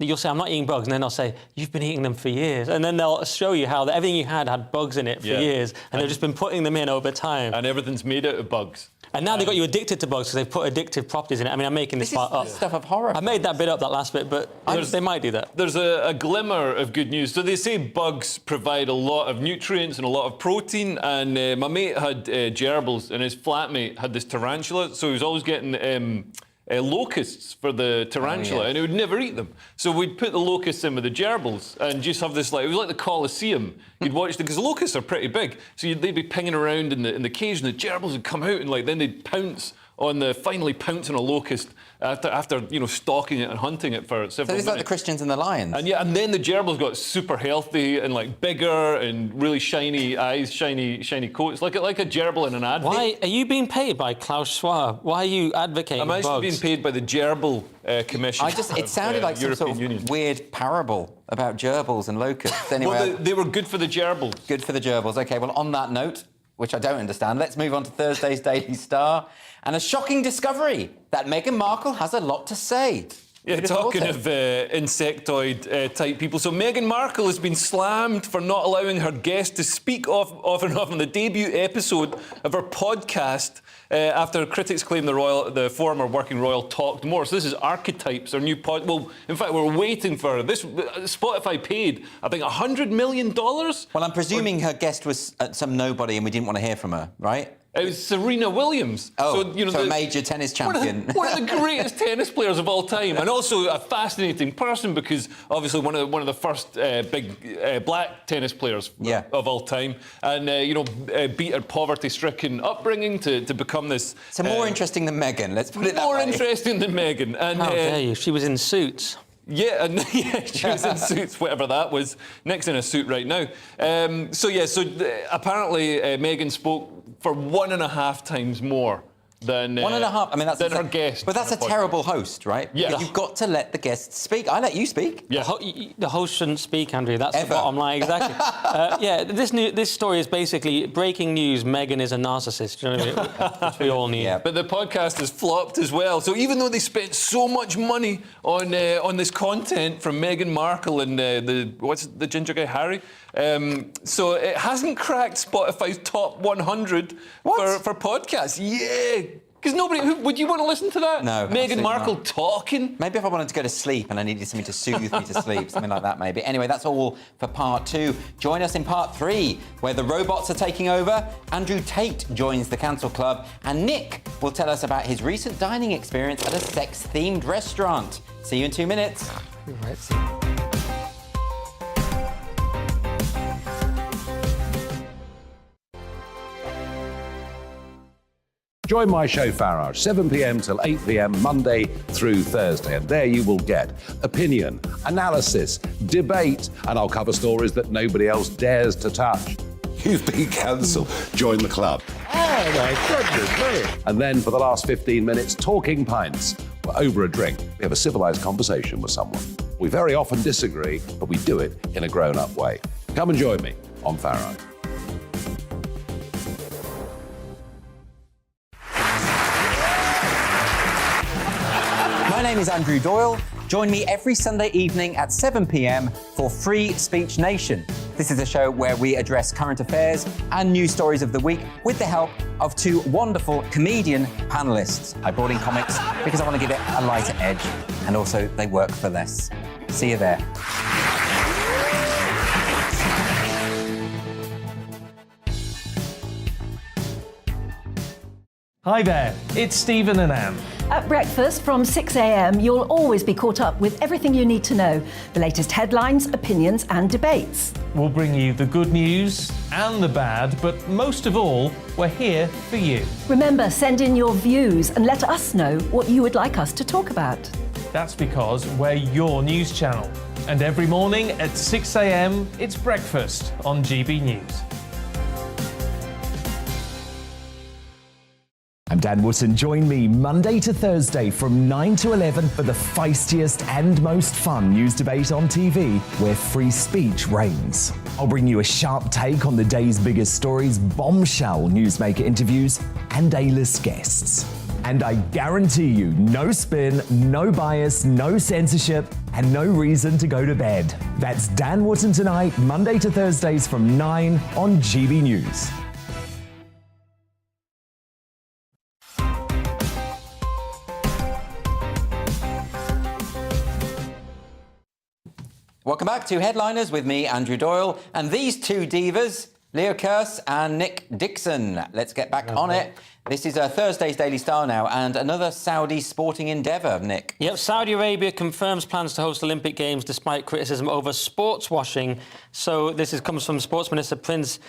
You'll say, I'm not eating bugs, and then they'll say, you've been eating them for years. And then they'll show you how everything you had bugs in it for years, and they've just been putting them in over time. And everything's made out of bugs. And now they've got you addicted to bugs because they've put addictive properties in it. I mean, I'm making this part up. Stuff of horror. I made that bit up, that last bit, but they might do that. There's a glimmer of good news. So they say bugs provide a lot of nutrients and a lot of protein. And my mate had gerbils, and his flatmate had this tarantula. So he was always getting locusts for the tarantula, and he would never eat them. So we'd put the locusts in with the gerbils and just have this, it was like the Colosseum. You'd watch them, because the locusts are pretty big. So they'd be pinging around in the cage, and the gerbils would come out, and then they'd finally pounce on a locust after stalking it and hunting it for several minutes. So it's like the Christians and the lions. And then the gerbils got super healthy and bigger and really shiny eyes, shiny coats, like a gerbil in an advert. Why are you being paid by Klaus Schwab? Why are you advocating bugs? I'm actually being paid by the Gerbil Commission. It sounded like some sort of weird parable about gerbils and locusts. Anyway, well, they were good for the gerbils. Good for the gerbils. OK, well, on that note, which I don't understand, let's move on to Thursday's Daily Star and a shocking discovery that Meghan Markle has a lot to say. Yeah, talking of insectoid-type people. So Meghan Markle has been slammed for not allowing her guests to speak off and off on the debut episode of her podcast after critics claim the former working royal talked more. So this is Archetypes, our new pod. Well, in fact, we're waiting for this. Spotify paid, I think, $100 million. Well, I'm presuming her guest was some nobody and we didn't want to hear from her, right? It was Serena Williams. Oh, so a major tennis champion. One of the greatest tennis players of all time, and also a fascinating person because obviously one of the first big black tennis players of all time, and beat her poverty-stricken upbringing to become this. So more interesting than Meghan. Let's put it that way. More interesting than Meghan. And how dare you? She was in Suits. Yeah, she was in Suits, whatever that was. Nick's in a suit right now. Apparently Meghan spoke for 1.5 times more than 1.5. I mean, that's her guest. But that's a terrible host, right? Yeah. You've got to let the guests speak. I let you speak. Yeah. The host shouldn't speak, Andrew. That's the bottom line, exactly. This story is basically breaking news. Meghan is a narcissist. Do you know what I mean? Which we all need. Yeah. But the podcast has flopped as well. So even though they spent so much money on this content from Meghan Markle and what's the ginger guy, Harry. So it hasn't cracked Spotify's top 100 for podcasts. Yeah. Because would you want to listen to that? No. Meghan Markle talking? Maybe if I wanted to go to sleep and I needed something to soothe me to sleep, something like that maybe. Anyway, that's all for part 2. Join us in part 3, where the robots are taking over, Andrew Tate joins the Cancel Club, and Nick will tell us about his recent dining experience at a sex-themed restaurant. See you in 2 minutes. Right. Join my show Farage, 7 p.m. till 8 p.m. Monday through Thursday. And there you will get opinion, analysis, debate, and I'll cover stories that nobody else dares to touch. You've been cancelled. Join the club. Oh, my goodness me. And then for the last 15 minutes, talking pints. We're over a drink. We have a civilised conversation with someone. We very often disagree, but we do it in a grown-up way. Come and join me on Farage. My name is Andrew Doyle. Join me every Sunday evening at 7 p.m. for Free Speech Nation. This is a show where we address current affairs and news stories of the week with the help of two wonderful comedian panellists. I brought in comics because I want to give it a lighter edge, and also they work for less. See you there. Hi there, it's Stephen and Anne. At breakfast from 6 a.m, you'll always be caught up with everything you need to know, the latest headlines, opinions and debates. We'll bring you the good news and the bad, but most of all, we're here for you. Remember, send in your views and let us know what you would like us to talk about. That's because we're your news channel. And every morning at 6 a.m, it's breakfast on GB News. I'm Dan Wootton. Join me Monday to Thursday from 9 to 11 for the feistiest and most fun news debate on TV, where free speech reigns. I'll bring you a sharp take on the day's biggest stories, bombshell newsmaker interviews, and A-list guests. And I guarantee you, no spin, no bias, no censorship, and no reason to go to bed. That's Dan Wootton tonight, Monday to Thursdays from 9 on GB News. Welcome back to Headliners with me, Andrew Doyle, and these two divas, Leo Kearse and Nick Dixon. Let's get back on it. This is Thursday's Daily Star now, and another Saudi sporting endeavour, Nick. Yep, Saudi Arabia confirms plans to host Olympic Games despite criticism over sports washing. So this comes from Sports Minister Prince.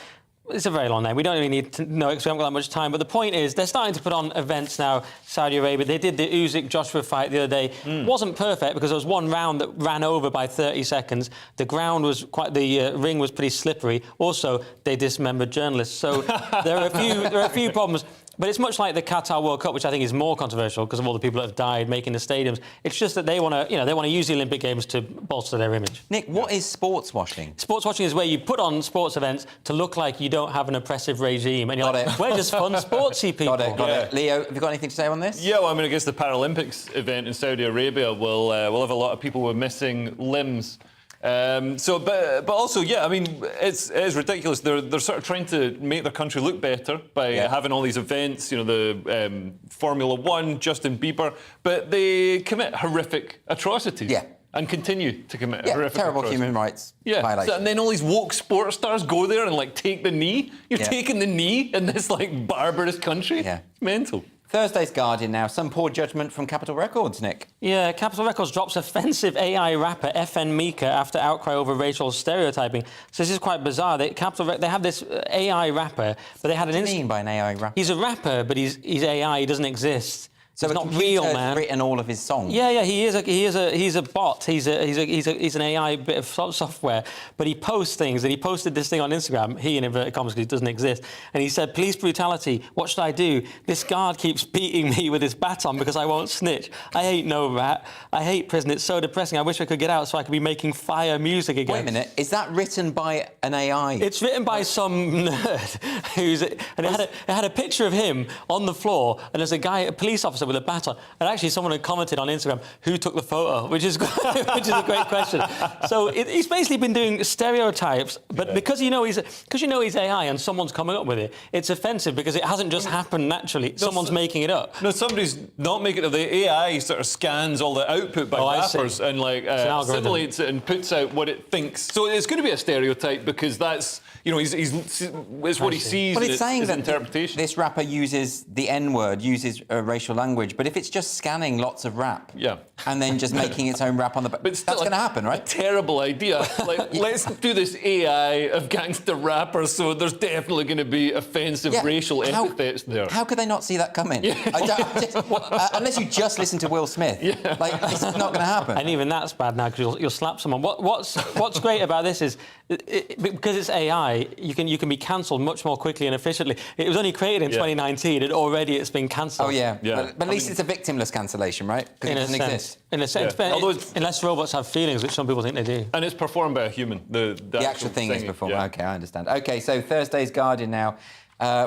It's a very long name. We don't really need to know it because we haven't got that much time. But the point is, they're starting to put on events now, Saudi Arabia. They did the Usyk-Joshua fight the other day. Wasn't perfect because there was one round that ran over by 30 seconds. The ground was the ring was pretty slippery. Also, they dismembered journalists. So there are a few problems. But it's much like the Qatar World Cup, which I think is more controversial because of all the people that have died making the stadiums. It's just that they want to use the Olympic Games to bolster their image. Nick, what is sports washing? Sports washing is where you put on sports events to look like you don't have an oppressive regime, and you're like, we're just fun sportsy people. Got it. Leo, have you got anything to say on this? Yeah, well, I mean, I guess the Paralympics event in Saudi Arabia will have a lot of people with missing limbs. But also, yeah, I mean, it is ridiculous. They're sort of trying to make their country look better by having all these events, you know, the Formula One, Justin Bieber, but they commit horrific atrocities. Yeah. And continue to commit horrific terrible atrocities. human rights violations. So, and then all these woke sports stars go there and, like, take the knee. You're taking the knee in this, like, barbarous country. Yeah. It's mental. Thursday's Guardian now. Some poor judgment from Capitol Records, Nick. Yeah, Capitol Records drops offensive AI rapper FN Mika after outcry over racial stereotyping. So this is quite bizarre. They have this AI rapper, but they had an... What do you mean by an AI rapper? He's a rapper, but he's AI. He doesn't exist. So he's a not real, man. Written all of his songs. Yeah, he's a bot. He's an AI bit of software. But he posts things, and he posted this thing on Instagram. He, in inverted commas, because it doesn't exist. And he said, "Police brutality. What should I do? This guard keeps beating me with his baton because I won't snitch. I hate no rat. I hate prison. It's so depressing. I wish I could get out so I could be making fire music again." Wait a minute. Is that written by an AI? It's written by some nerd it had a picture of him on the floor, and there's a police officer with a baton. And actually, someone had commented on Instagram, who took the photo, which is a great question. So he's basically been doing stereotypes, but because you know he's AI and someone's coming up with it, it's offensive because it hasn't just happened naturally. Someone's making it up. No, somebody's not making it up. The AI sort of scans all the output by rappers and assimilates it and puts out what it thinks. So it's going to be a stereotype because that's, you know, it's what he sees. But it's saying his that interpretation. This rapper uses the N-word, uses racial language. language, but if it's just scanning lots of rap, yeah, and then just making its own rap on the back, that's going to happen, right? A terrible idea. Like, let's do this AI of gangster rappers, so there's definitely going to be offensive racial epithets there. How could they not see that coming? Yeah. Unless you just listen to Will Smith, like it's not going to happen. And even that's bad now because you'll slap someone. What's great about this is because it's AI, you can be cancelled much more quickly and efficiently. It was only created in 2019, and already it's been cancelled. Oh yeah. But at least it's a victimless cancellation, right? Because it doesn't exist. In a sense, but unless robots have feelings, which some people think they do. And it's performed by a human. The actual thing is performed. Yeah. OK, I understand. OK, so Thursday's Guardian now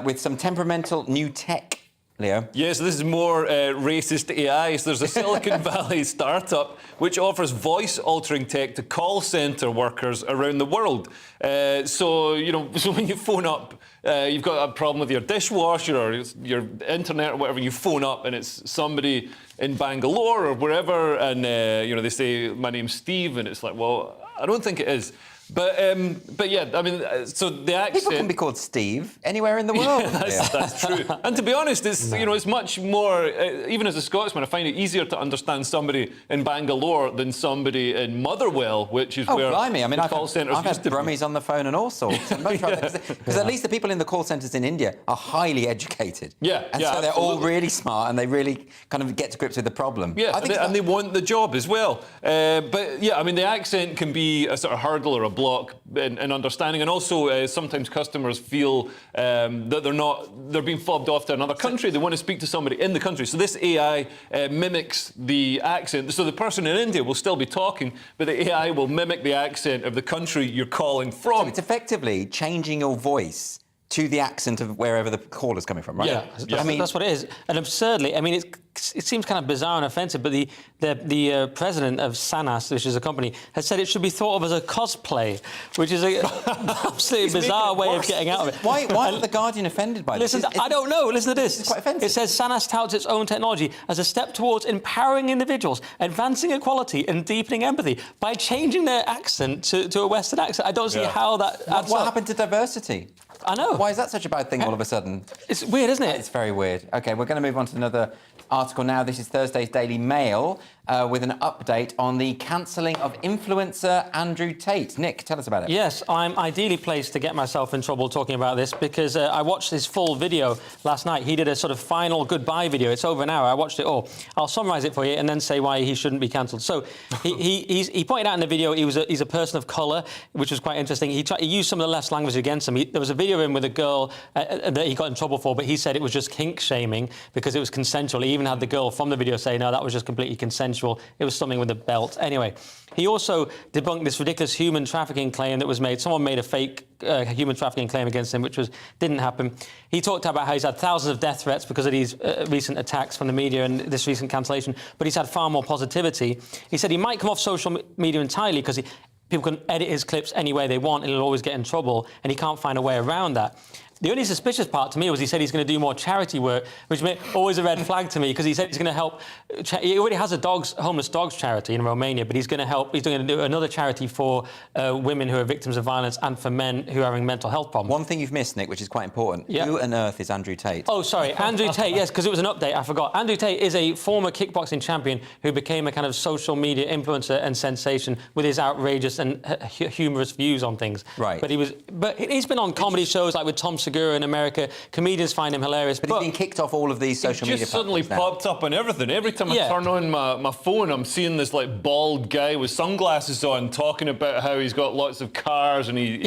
with some temperamental new tech. Leo? Yes, this is more racist AI. So there's a Silicon Valley startup which offers voice-altering tech to call centre workers around the world. So when you phone up, you've got a problem with your dishwasher or your internet or whatever, you phone up and it's somebody in Bangalore or wherever, and they say, my name's Steve, and it's like, well, I don't think it is. But yeah, I mean, so the accent... People can be called Steve anywhere in the world. Yeah, that's true. And to be honest, it's it's much more, even as a Scotsman, I find it easier to understand somebody in Bangalore than somebody in Motherwell, which is where blimey. I mean, call centres I've had Brummies on the phone and all sorts. Because at least the people in the call centres in India are highly educated. Yeah, and so they're all really smart and they really kind of get to grips with the problem. Yeah, and they want the job as well. But yeah, I mean, the accent can be a sort of hurdle or a block in understanding, and also sometimes customers feel that they're being fobbed off to another country. They want to speak to somebody in the country. So this AI mimics the accent. So the person in India will still be talking, but the AI will mimic the accent of the country you're calling from. So it's effectively changing your voice to the accent of wherever the call is coming from, right? Yeah, I mean, that's what it is. And absurdly, I mean, it seems kind of bizarre and offensive, but the president of Sanas, which is a company, has said it should be thought of as a cosplay, which is an absolutely bizarre way of getting out of it. Why aren't the Guardian offended by this? Listen, I don't know. Listen to this. It's quite offensive. It says Sanas touts its own technology as a step towards empowering individuals, advancing equality and deepening empathy by changing their accent to a Western accent. I don't see how that adds What up. happened to diversity? I know. Why is that such a bad thing all of a sudden? It's weird, isn't it? It's very weird. OK, we're going to move on to another article now. This is Thursday's Daily Mail with an update on the cancelling of influencer Andrew Tate. Nick, tell us about it. Yes, I'm ideally placed to get myself in trouble talking about this because I watched his full video last night. He did a sort of final goodbye video. It's over an hour. I watched it all. I'll summarise it for you and then say why he shouldn't be cancelled. So he pointed out in the video he's a person of colour, which was quite interesting. He used some of the left's language against him. There was a video of him with a girl that he got in trouble for, but he said it was just kink shaming because it was consensual. He even had the girl from the video say, no, that was just completely consensual. It was something with a belt. Anyway, he also debunked this ridiculous human trafficking claim that was made. Someone made a fake human trafficking claim against him, which didn't happen. He talked about how he's had thousands of death threats because of these recent attacks from the media and this recent cancellation, but he's had far more positivity. He said he might come off social media entirely because people can edit his clips any way they want and he'll always get in trouble, and he can't find a way around that. The only suspicious part to me was he said he's going to do more charity work, which is always a red flag to me, because he said he's going to help... He already has a homeless dogs charity in Romania, but he's going to help... He's going to do another charity for women who are victims of violence and for men who are having mental health problems. One thing you've missed, Nick, which is quite important. Yeah. Who on earth is Andrew Tate? Oh, sorry, Andrew Tate, yes, because it was an update, I forgot. Andrew Tate is a former kickboxing champion who became a kind of social media influencer and sensation with his outrageous and humorous views on things. Right. But he's been on comedy shows like with Tom Segura in America. Comedians find him hilarious. But he's been kicked off all of these social media platforms. It just suddenly popped up on everything. Every time I turn on my phone, I'm seeing this like bald guy with sunglasses on talking about how he's got lots of cars and he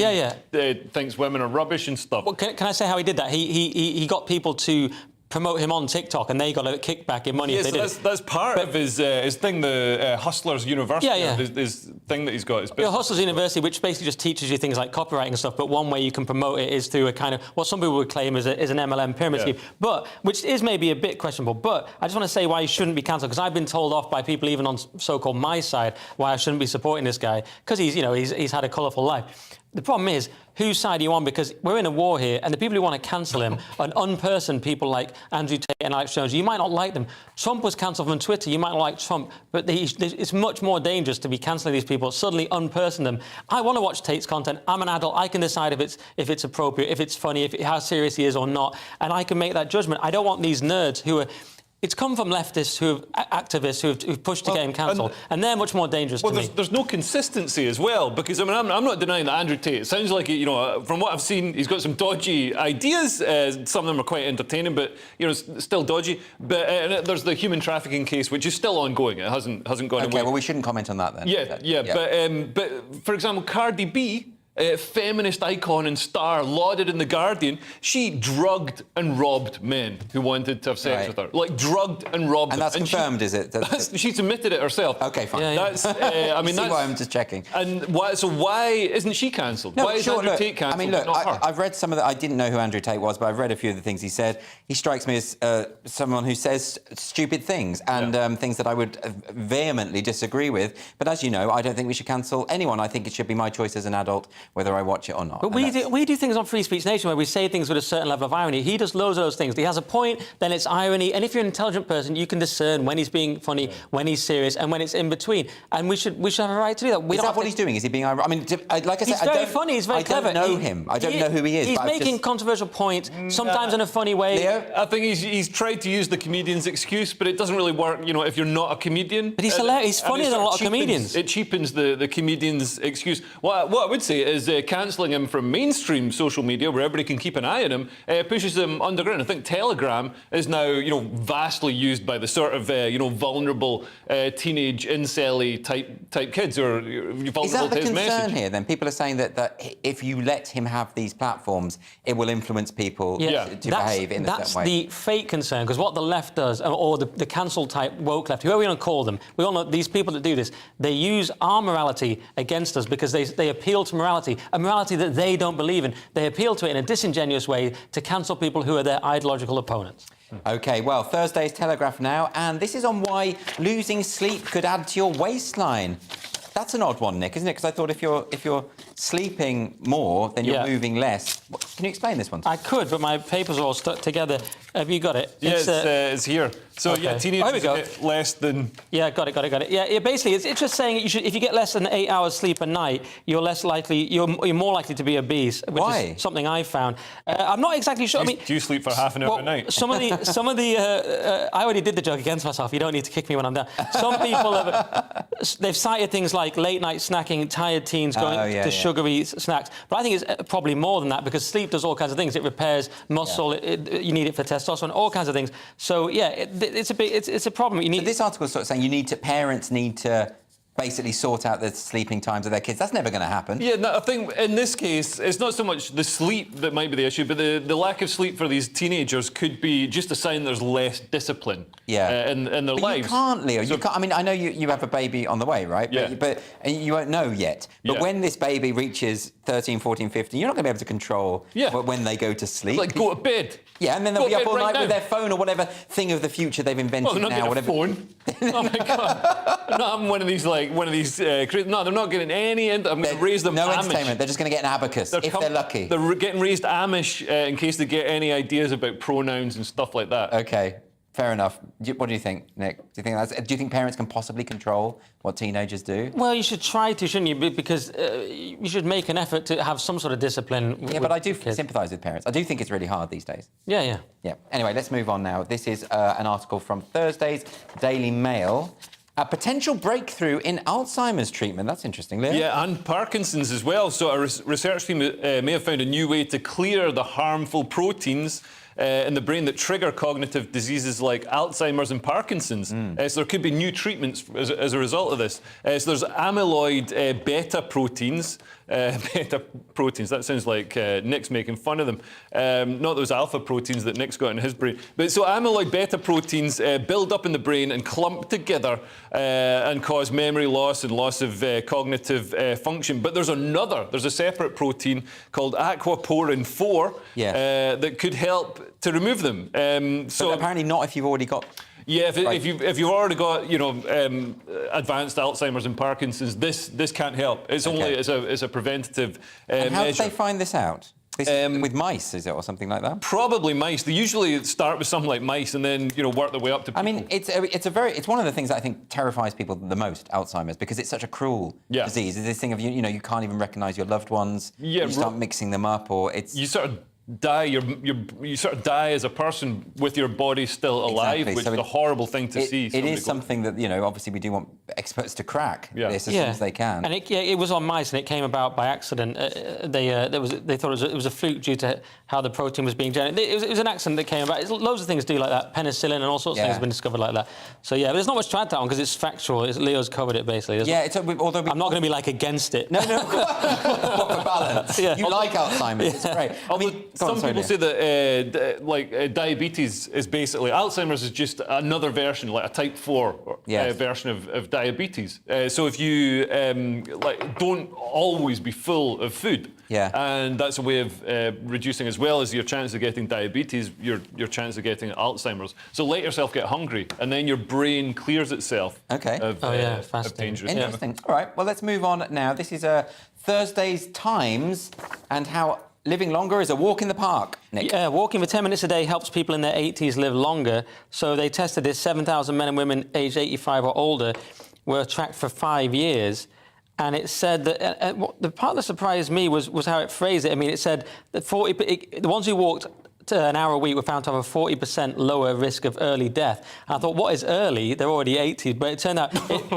thinks women are rubbish and stuff. Well, can I say how he did that? He got people to promote him on TikTok, and they got a kickback in money. Yes, if they did. That's part of his thing, the Hustlers University. His thing that he's got. Hustlers University, which basically just teaches you things like copywriting and stuff. But one way you can promote it is through a kind of what some people would claim is an MLM pyramid scheme, but which is maybe a bit questionable. But I just want to say why he shouldn't be cancelled, because I've been told off by people even on so-called my side why I shouldn't be supporting this guy, because he's had a colourful life. The problem is, whose side are you on? Because we're in a war here, and the people who want to cancel him are unpersoned people like Andrew Tate and Alex Jones. You might not like them. Trump was cancelled from Twitter. You might not like Trump, but it's much more dangerous to be cancelling these people, suddenly unperson them. I want to watch Tate's content. I'm an adult. I can decide if it's appropriate, if it's funny, how serious he is or not, and I can make that judgment. I don't want these nerds who are It's come from leftists activists who've pushed to get him cancelled, and they're much more dangerous to me. There's no consistency as well, because I mean, I'm not denying that Andrew Tate, it sounds like, you know, from what I've seen, he's got some dodgy ideas. Some of them are quite entertaining, but, you know, still dodgy. But and there's the human trafficking case, which is still ongoing. It hasn't gone away. Okay, well, we shouldn't comment on that then. Yeah. But for example, Cardi B, feminist icon and star, lauded in The Guardian, she drugged and robbed men who wanted to have sex with her. Like, drugged and robbed them. And that's confirmed, is it? She's admitted it herself. Okay, fine. That's, I mean, that's why I'm just checking. And why isn't she cancelled? No, why is Andrew Tate cancelled? I mean, look, not her? I've read some of the... I didn't know who Andrew Tate was, but I've read a few of the things he said. He strikes me as someone who says stupid things and things that I would vehemently disagree with. But as you know, I don't think we should cancel anyone. I think it should be my choice as an adult whether I watch it or not. But we do things on Free Speech Nation where we say things with a certain level of irony. He does loads of those things. He has a point, then it's irony. And if you're an intelligent person, you can discern when he's being funny, when he's serious, and when it's in between. And we should have a right to do that. Is that what he's doing? Is he being ironic? I mean, like I said, he's very funny. He's very clever. I don't know him. I don't know who he is. He's making controversial points, sometimes in a funny way. Leo? I think he's tried to use the comedian's excuse, but it doesn't really work, you know, if you're not a comedian. But he's hilarious. He's funnier than a lot of comedians. It cheapens the comedian's excuse. What I would say is cancelling him from mainstream social media, where everybody can keep an eye on him, pushes him underground. I think Telegram is now, you know, vastly used by the sort of, you know, vulnerable teenage incel-y type kids who are vulnerable is that to the his concern message. here, then? People are saying that if you let him have these platforms, it will influence people to behave in a certain way. That's the fake concern, because what the left does, or the cancel-type woke left, whoever we want to call them, we all know these people that do this, they use our morality against us because they appeal to morality, a morality that they don't believe in. They appeal to it in a disingenuous way to cancel people who are their ideological opponents. OK, well, Thursday's Telegraph now, and this is on why losing sleep could add to your waistline. That's an odd one, Nick, isn't it? Because I thought if you're sleeping more, then you're moving less. Can you explain this one? I could, but my papers are all stuck together. Have you got it? Yeah, it's here. So, yeah, teenagers get less than... Yeah, got it. Yeah, basically, it's just saying if you get less than 8 hours sleep a night, you're more likely to be obese, which is something I found. I'm not exactly sure. Do you sleep for half an hour a night? Some of the I already did the joke against myself. You don't need to kick me when I'm down. Some people they've cited things like late night snacking, tired teens going to sugary snacks. But I think it's probably more than that, because sleep does all kinds of things. It repairs muscle. You need it for testosterone, all kinds of things. So yeah, it's a problem. So this article is sort of saying parents need to basically sort out the sleeping times of their kids. That's never going to happen. Yeah, no, I think in this case, it's not so much the sleep that might be the issue, but the lack of sleep for these teenagers could be just a sign there's less discipline in their lives. You can't, Leo. You can't. I mean, I know you have a baby on the way, right? Yeah. But you won't know yet. But when this baby reaches 13, 14, 15, you're not going to be able to control when they go to sleep. Like, go to bed. Yeah, and then they'll be up all night with their phone or whatever thing of the future they've invented now. Well, they're not getting a phone. Oh, my God. They're not having one of these, no, they're not getting any... I'm going to raise them no Amish. Entertainment. They're just going to get an abacus, if they're lucky. They're getting raised Amish in case they get any ideas about pronouns and stuff like that. OK, fair enough. What do you think, Nick? Do you think parents can possibly control what teenagers do? Well, you should try to, shouldn't you? Because you should make an effort to have some sort of discipline. Yeah, but I do sympathise with parents. I do think it's really hard these days. Yeah. Anyway, let's move on now. This is an article from Thursday's Daily Mail. A potential breakthrough in Alzheimer's treatment. That's interesting, Leo. Yeah, and Parkinson's as well. So a research team may have found a new way to clear the harmful proteins in the brain that trigger cognitive diseases like Alzheimer's and Parkinson's. So there could be new treatments as a result of this. So there's amyloid beta proteins. That sounds like Nick's making fun of them. Not those alpha proteins that Nick's got in his brain. But so amyloid beta proteins build up in the brain and clump together and cause memory loss and loss of cognitive function. But there's a separate protein called aquaporin 4 that could help to remove them. So apparently not if you've already got... Yeah, if you've already got advanced Alzheimer's and Parkinson's, this can't help. It's only it's a preventative and how measure. did they find this out? With mice, is it, or something like that? Probably mice. They usually start with something like mice and then work their way up to people. I mean, it's one of the things that I think terrifies people the most, Alzheimer's, because it's such a cruel disease. It's this thing of you can't even recognise your loved ones. Yeah, you start mixing them up, or it's you sort of die. You sort of die as a person with your body still alive, Exactly. which So is a horrible thing to see. It is something that, obviously we do want experts to crack this as soon as they can. And it was on mice, and it came about by accident. They thought it was a fluke due to how the protein was being generated. It was an accident that came about. Loads of things do like that. Penicillin and all sorts of things have been discovered like that. So but there's not much to add to that one because it's factual. Leo's covered it basically. Although I'm not going to be against it. No. What for balance? Yeah. You like Alzheimer's? It's great. Some people say that diabetes is basically Alzheimer's is just another version, like a type 4 version of diabetes. So if you don't always be full of food, and that's a way of reducing, as well as your chance of getting diabetes, your chance of getting Alzheimer's. So let yourself get hungry, and then your brain clears itself of dangerous. Interesting. All right. Well, let's move on now. This is Thursday's Times and how living longer is a walk in the park, Nick. Yeah, walking for 10 minutes a day helps people in their 80s live longer. So they tested this. 7,000 men and women aged 85 or older were tracked for 5 years. And it said that the part that surprised me was how it phrased it. I mean, it said that the ones who walked an hour a week were found to have a 40% lower risk of early death. And I thought, what is early? They're already 80, but it turned out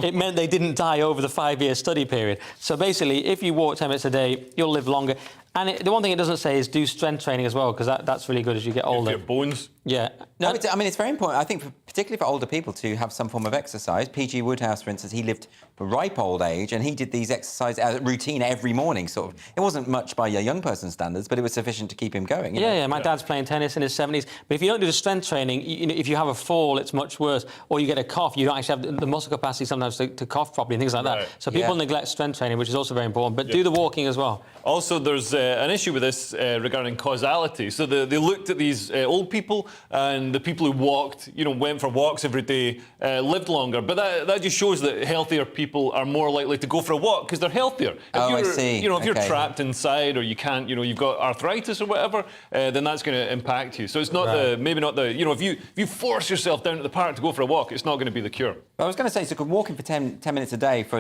it meant they didn't die over the 5-year study period. So basically, if you walk 10 minutes a day, you'll live longer. And the one thing it doesn't say is do strength training as well, because that's really good as you get older. Your bones. Yeah. No, it's very important, I think, particularly for older people, to have some form of exercise. P.G. Woodhouse, for instance, he lived a ripe old age, and he did these exercise routine every morning, sort of. It wasn't much by a young person's standards, but it was sufficient to keep him going. Yeah, my dad's playing tennis in his 70s. But if you don't do the strength training, if you have a fall, it's much worse. Or you get a cough, you don't actually have the muscle capacity sometimes to cough properly and things like that. So people neglect strength training, which is also very important. But do the walking as well. Also, there's an issue with this regarding causality. So they looked at these old people, and the people who walked, went for walks every day, lived longer. But that just shows that healthier people are more likely to go for a walk because they're healthier. I see. If you're trapped inside, or you can't, you've got arthritis or whatever, then that's going to impact you. So it's not if you force yourself down to the park to go for a walk, it's not going to be the cure. I was going to say, so walking for 10 minutes a day for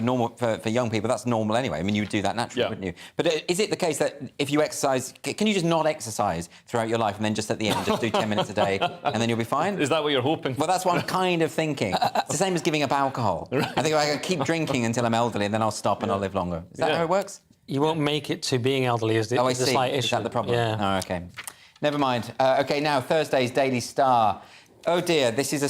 young people, that's normal anyway. I mean, you would do that naturally, wouldn't you? But is it the case that if you exercise, can you just not exercise throughout your life and then just at the end just do 10 minutes a day and then you'll be fine? Is that what you're hoping? Well, that's what I'm kind of thinking. It's the same as giving up alcohol. I think I can keep drinking until I'm elderly and then I'll stop and I'll live longer. Is that how it works? You won't make it to being elderly, is the slight issue. Is that the problem? Yeah. Oh, OK. Never mind. OK, now Thursday's Daily Star. Oh, dear, this is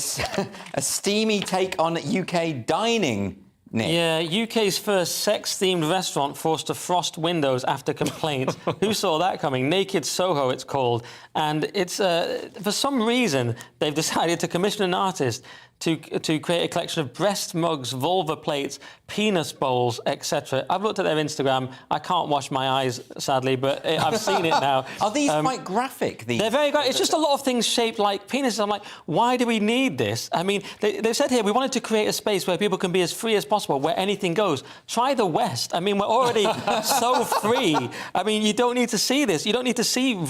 a steamy take on UK dining. Nick. Yeah, UK's first sex-themed restaurant forced to frost windows after complaints. Who saw that coming? Naked Soho, it's called. And it's, for some reason, they've decided to commission an artist to create a collection of breast mugs, vulva plates, penis bowls, etc. I've looked at their Instagram. I can't wash my eyes, sadly, but I've seen it now. Are these quite graphic? They're very graphic. It's just a lot of things shaped like penises. I'm like, why do we need this? I mean, they've said here, we wanted to create a space where people can be as free as possible, where anything goes. Try the West. I mean, we're already so free. I mean, you don't need to see this. You don't need to see,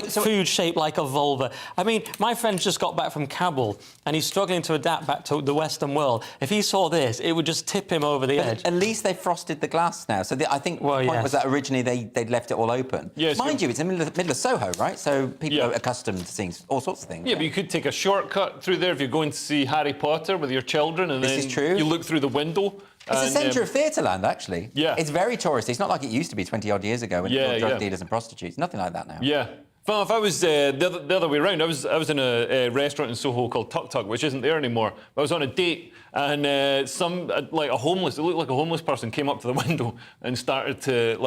food shaped like a vulva. I mean, my friend just got back from Kabul, and he's struggling to adapt back to the Western world. If he saw this, it would just tip him over the edge. At least they've frosted the glass now. So I think the point was that originally they'd left it all open. Yes, mind you, it's in the middle of Soho, right? So people are accustomed to seeing all sorts of things. Yeah, but you could take a shortcut through there if you're going to see Harry Potter with your children, and this is true. You look through the window. It's the centre of Theatreland, actually. Yeah. It's very touristy. It's not like it used to be 20-odd years ago when there were drug dealers and prostitutes. Nothing like that now. Yeah. Well, if I was the other way around, I was in a restaurant in Soho called Tuk Tuk, which isn't there anymore. I was on a date, and it looked like a homeless person came up to the window and started to,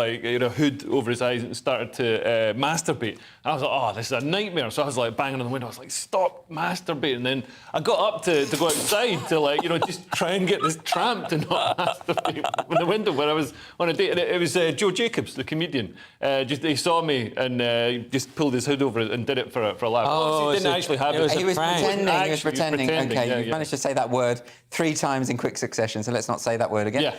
hood over his eyes and started to masturbate. And I was like, oh, this is a nightmare. So I was banging on the window. I was like, stop masturbating. And then I got up to go outside to just try and get this tramp to not masturbate from the window when I was on a date. And it was Joe Jacobs, the comedian. He saw me and just pulled his hood over and did it for a laugh. Oh, he didn't actually have it. He was pretending. Okay, you yeah. managed to say that word 3 times in quick succession, so let's not say that word again. Yeah.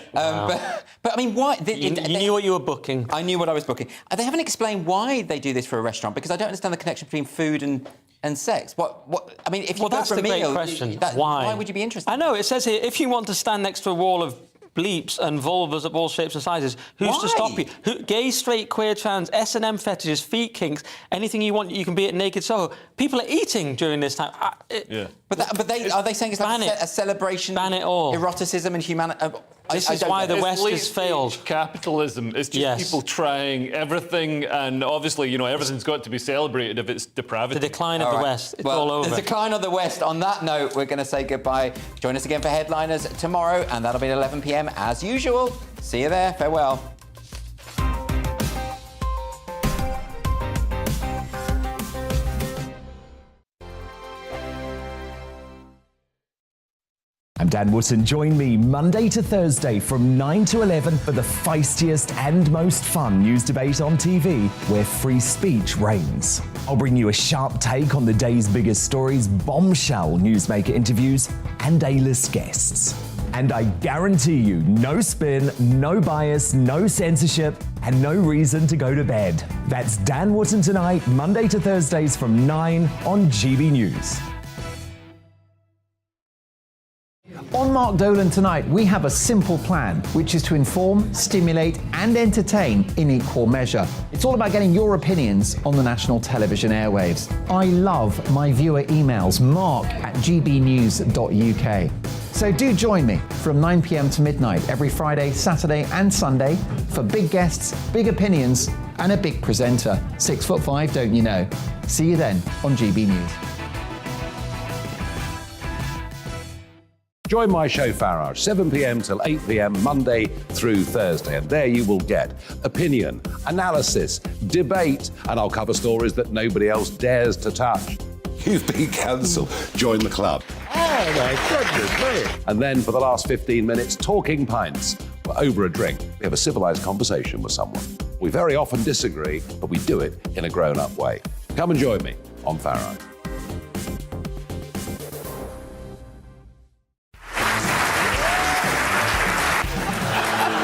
But I mean, why? You knew what you were booking. I knew what I was booking. They haven't explained why they do this for a restaurant, because I don't understand the connection between food and sex. What? I mean, if you go that's for a the meal, great question. Why would you be interested? I know, it says here, if you want to stand next to a wall of bleeps and vulvas of all shapes and sizes. Who's to stop you? Gay, straight, queer, trans, S&M fetishes, feet kinks, anything you want, you can be at Naked Soho. People are eating during this time. But are they saying it's like a celebration? Ban it all. Eroticism and humanity. This is why the West has failed. Capitalism. It's just people trying everything, and obviously, you know, everything's got to be celebrated if it's depravity. The decline of the West. It's all over. The decline of the West. On that note, we're going to say goodbye. Join us again for Headliners tomorrow, and that'll be at 11 p.m. as usual. See you there. Farewell. I'm Dan Wootton. Join me Monday to Thursday from 9 to 11 for the feistiest and most fun news debate on TV, where free speech reigns. I'll bring you a sharp take on the day's biggest stories, bombshell newsmaker interviews, and A-list guests. And I guarantee you, no spin, no bias, no censorship, and no reason to go to bed. That's Dan Wootton tonight, Monday to Thursdays from 9 on GB News. On Mark Dolan tonight, we have a simple plan, which is to inform, stimulate and entertain in equal measure. It's all about getting your opinions on the national television airwaves. I love my viewer emails, mark@gbnews.uk. So do join me from 9 p.m. to midnight every Friday, Saturday and Sunday for big guests, big opinions and a big presenter. 6'5", don't you know? See you then on GB News. Join my show Farage, 7 p.m. till 8 p.m. Monday through Thursday, and there you will get opinion, analysis, debate, and I'll cover stories that nobody else dares to touch. You've been cancelled. Join the club. Oh, my goodness me. And then for the last 15 minutes, talking pints. We're over a drink. We have a civilised conversation with someone. We very often disagree, but we do it in a grown-up way. Come and join me on Farage.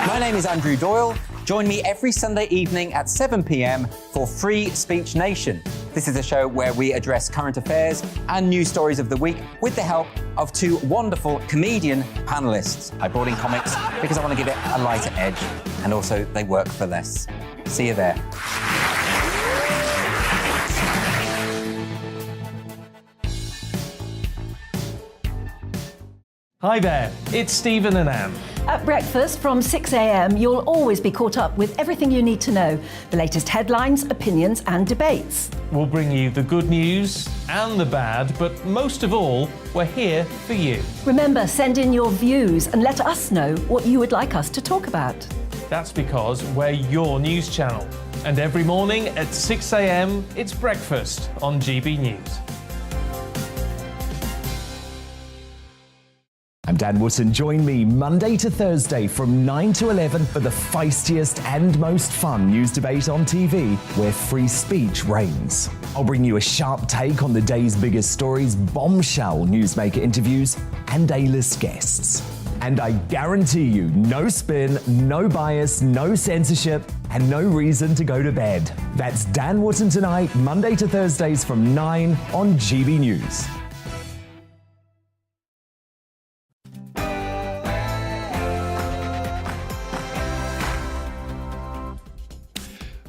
My name is Andrew Doyle. Join me every Sunday evening at 7 p.m. for Free Speech Nation. This is a show where we address current affairs and news stories of the week with the help of two wonderful comedian panellists. I brought in comics because I want to give it a lighter edge, and also they work for less. See you there. Hi there, it's Stephen and Anne. At breakfast from 6 a.m, you'll always be caught up with everything you need to know, the latest headlines, opinions and debates. We'll bring you the good news and the bad, but most of all, we're here for you. Remember, send in your views and let us know what you would like us to talk about. That's because we're your news channel. And every morning at 6 a.m, it's breakfast on GB News. I'm Dan Wootton. Join me Monday to Thursday from 9 to 11 for the feistiest and most fun news debate on TV, where free speech reigns. I'll bring you a sharp take on the day's biggest stories, bombshell newsmaker interviews, and A-list guests. And I guarantee you, no spin, no bias, no censorship, and no reason to go to bed. That's Dan Wootton tonight, Monday to Thursdays from 9 on GB News.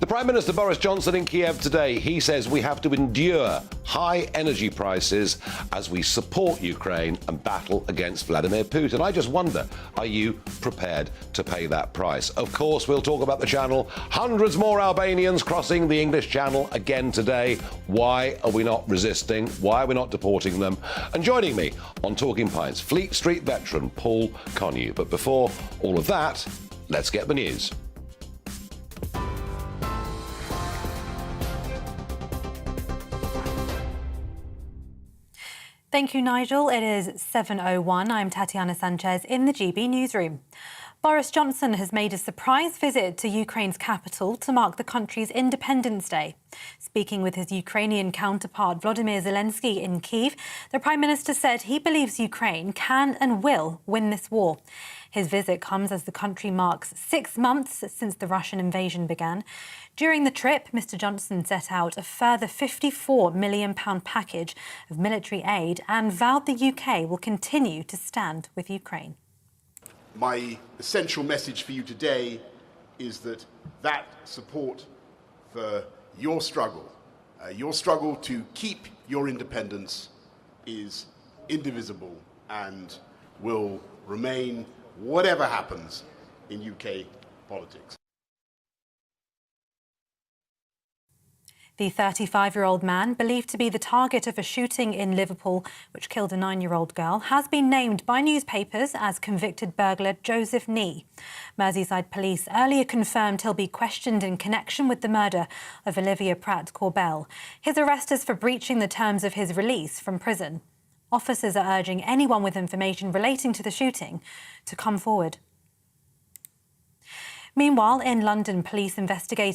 The Prime Minister Boris Johnson in Kiev today. He says we have to endure high energy prices as we support Ukraine and battle against Vladimir Putin. I just wonder, are you prepared to pay that price? Of course, we'll talk about the channel. Hundreds more Albanians crossing the English Channel again today. Why are we not resisting? Why are we not deporting them? And joining me on Talking Pints, Fleet Street veteran Paul Connew. But before all of that, let's get the news. Thank you, Nigel. It is 7:01. I'm Tatiana Sanchez in the GB newsroom. Boris Johnson has made a surprise visit to Ukraine's capital to mark the country's Independence Day. Speaking with his Ukrainian counterpart Volodymyr Zelensky in Kyiv, the Prime Minister said he believes Ukraine can and will win this war. His visit comes as the country marks 6 months since the Russian invasion began. During the trip, Mr Johnson set out a further £54 million package of military aid and vowed the UK will continue to stand with Ukraine. My essential message for you today is that support for your struggle to keep your independence is indivisible and will remain whatever happens in UK politics. The 35-year-old man, believed to be the target of a shooting in Liverpool which killed a 9-year-old girl, has been named by newspapers as convicted burglar Joseph Nee. Merseyside police earlier confirmed he'll be questioned in connection with the murder of Olivia Pratt-Corbell. His arrest is for breaching the terms of his release from prison. Officers are urging anyone with information relating to the shooting to come forward. Meanwhile, in London, police investigating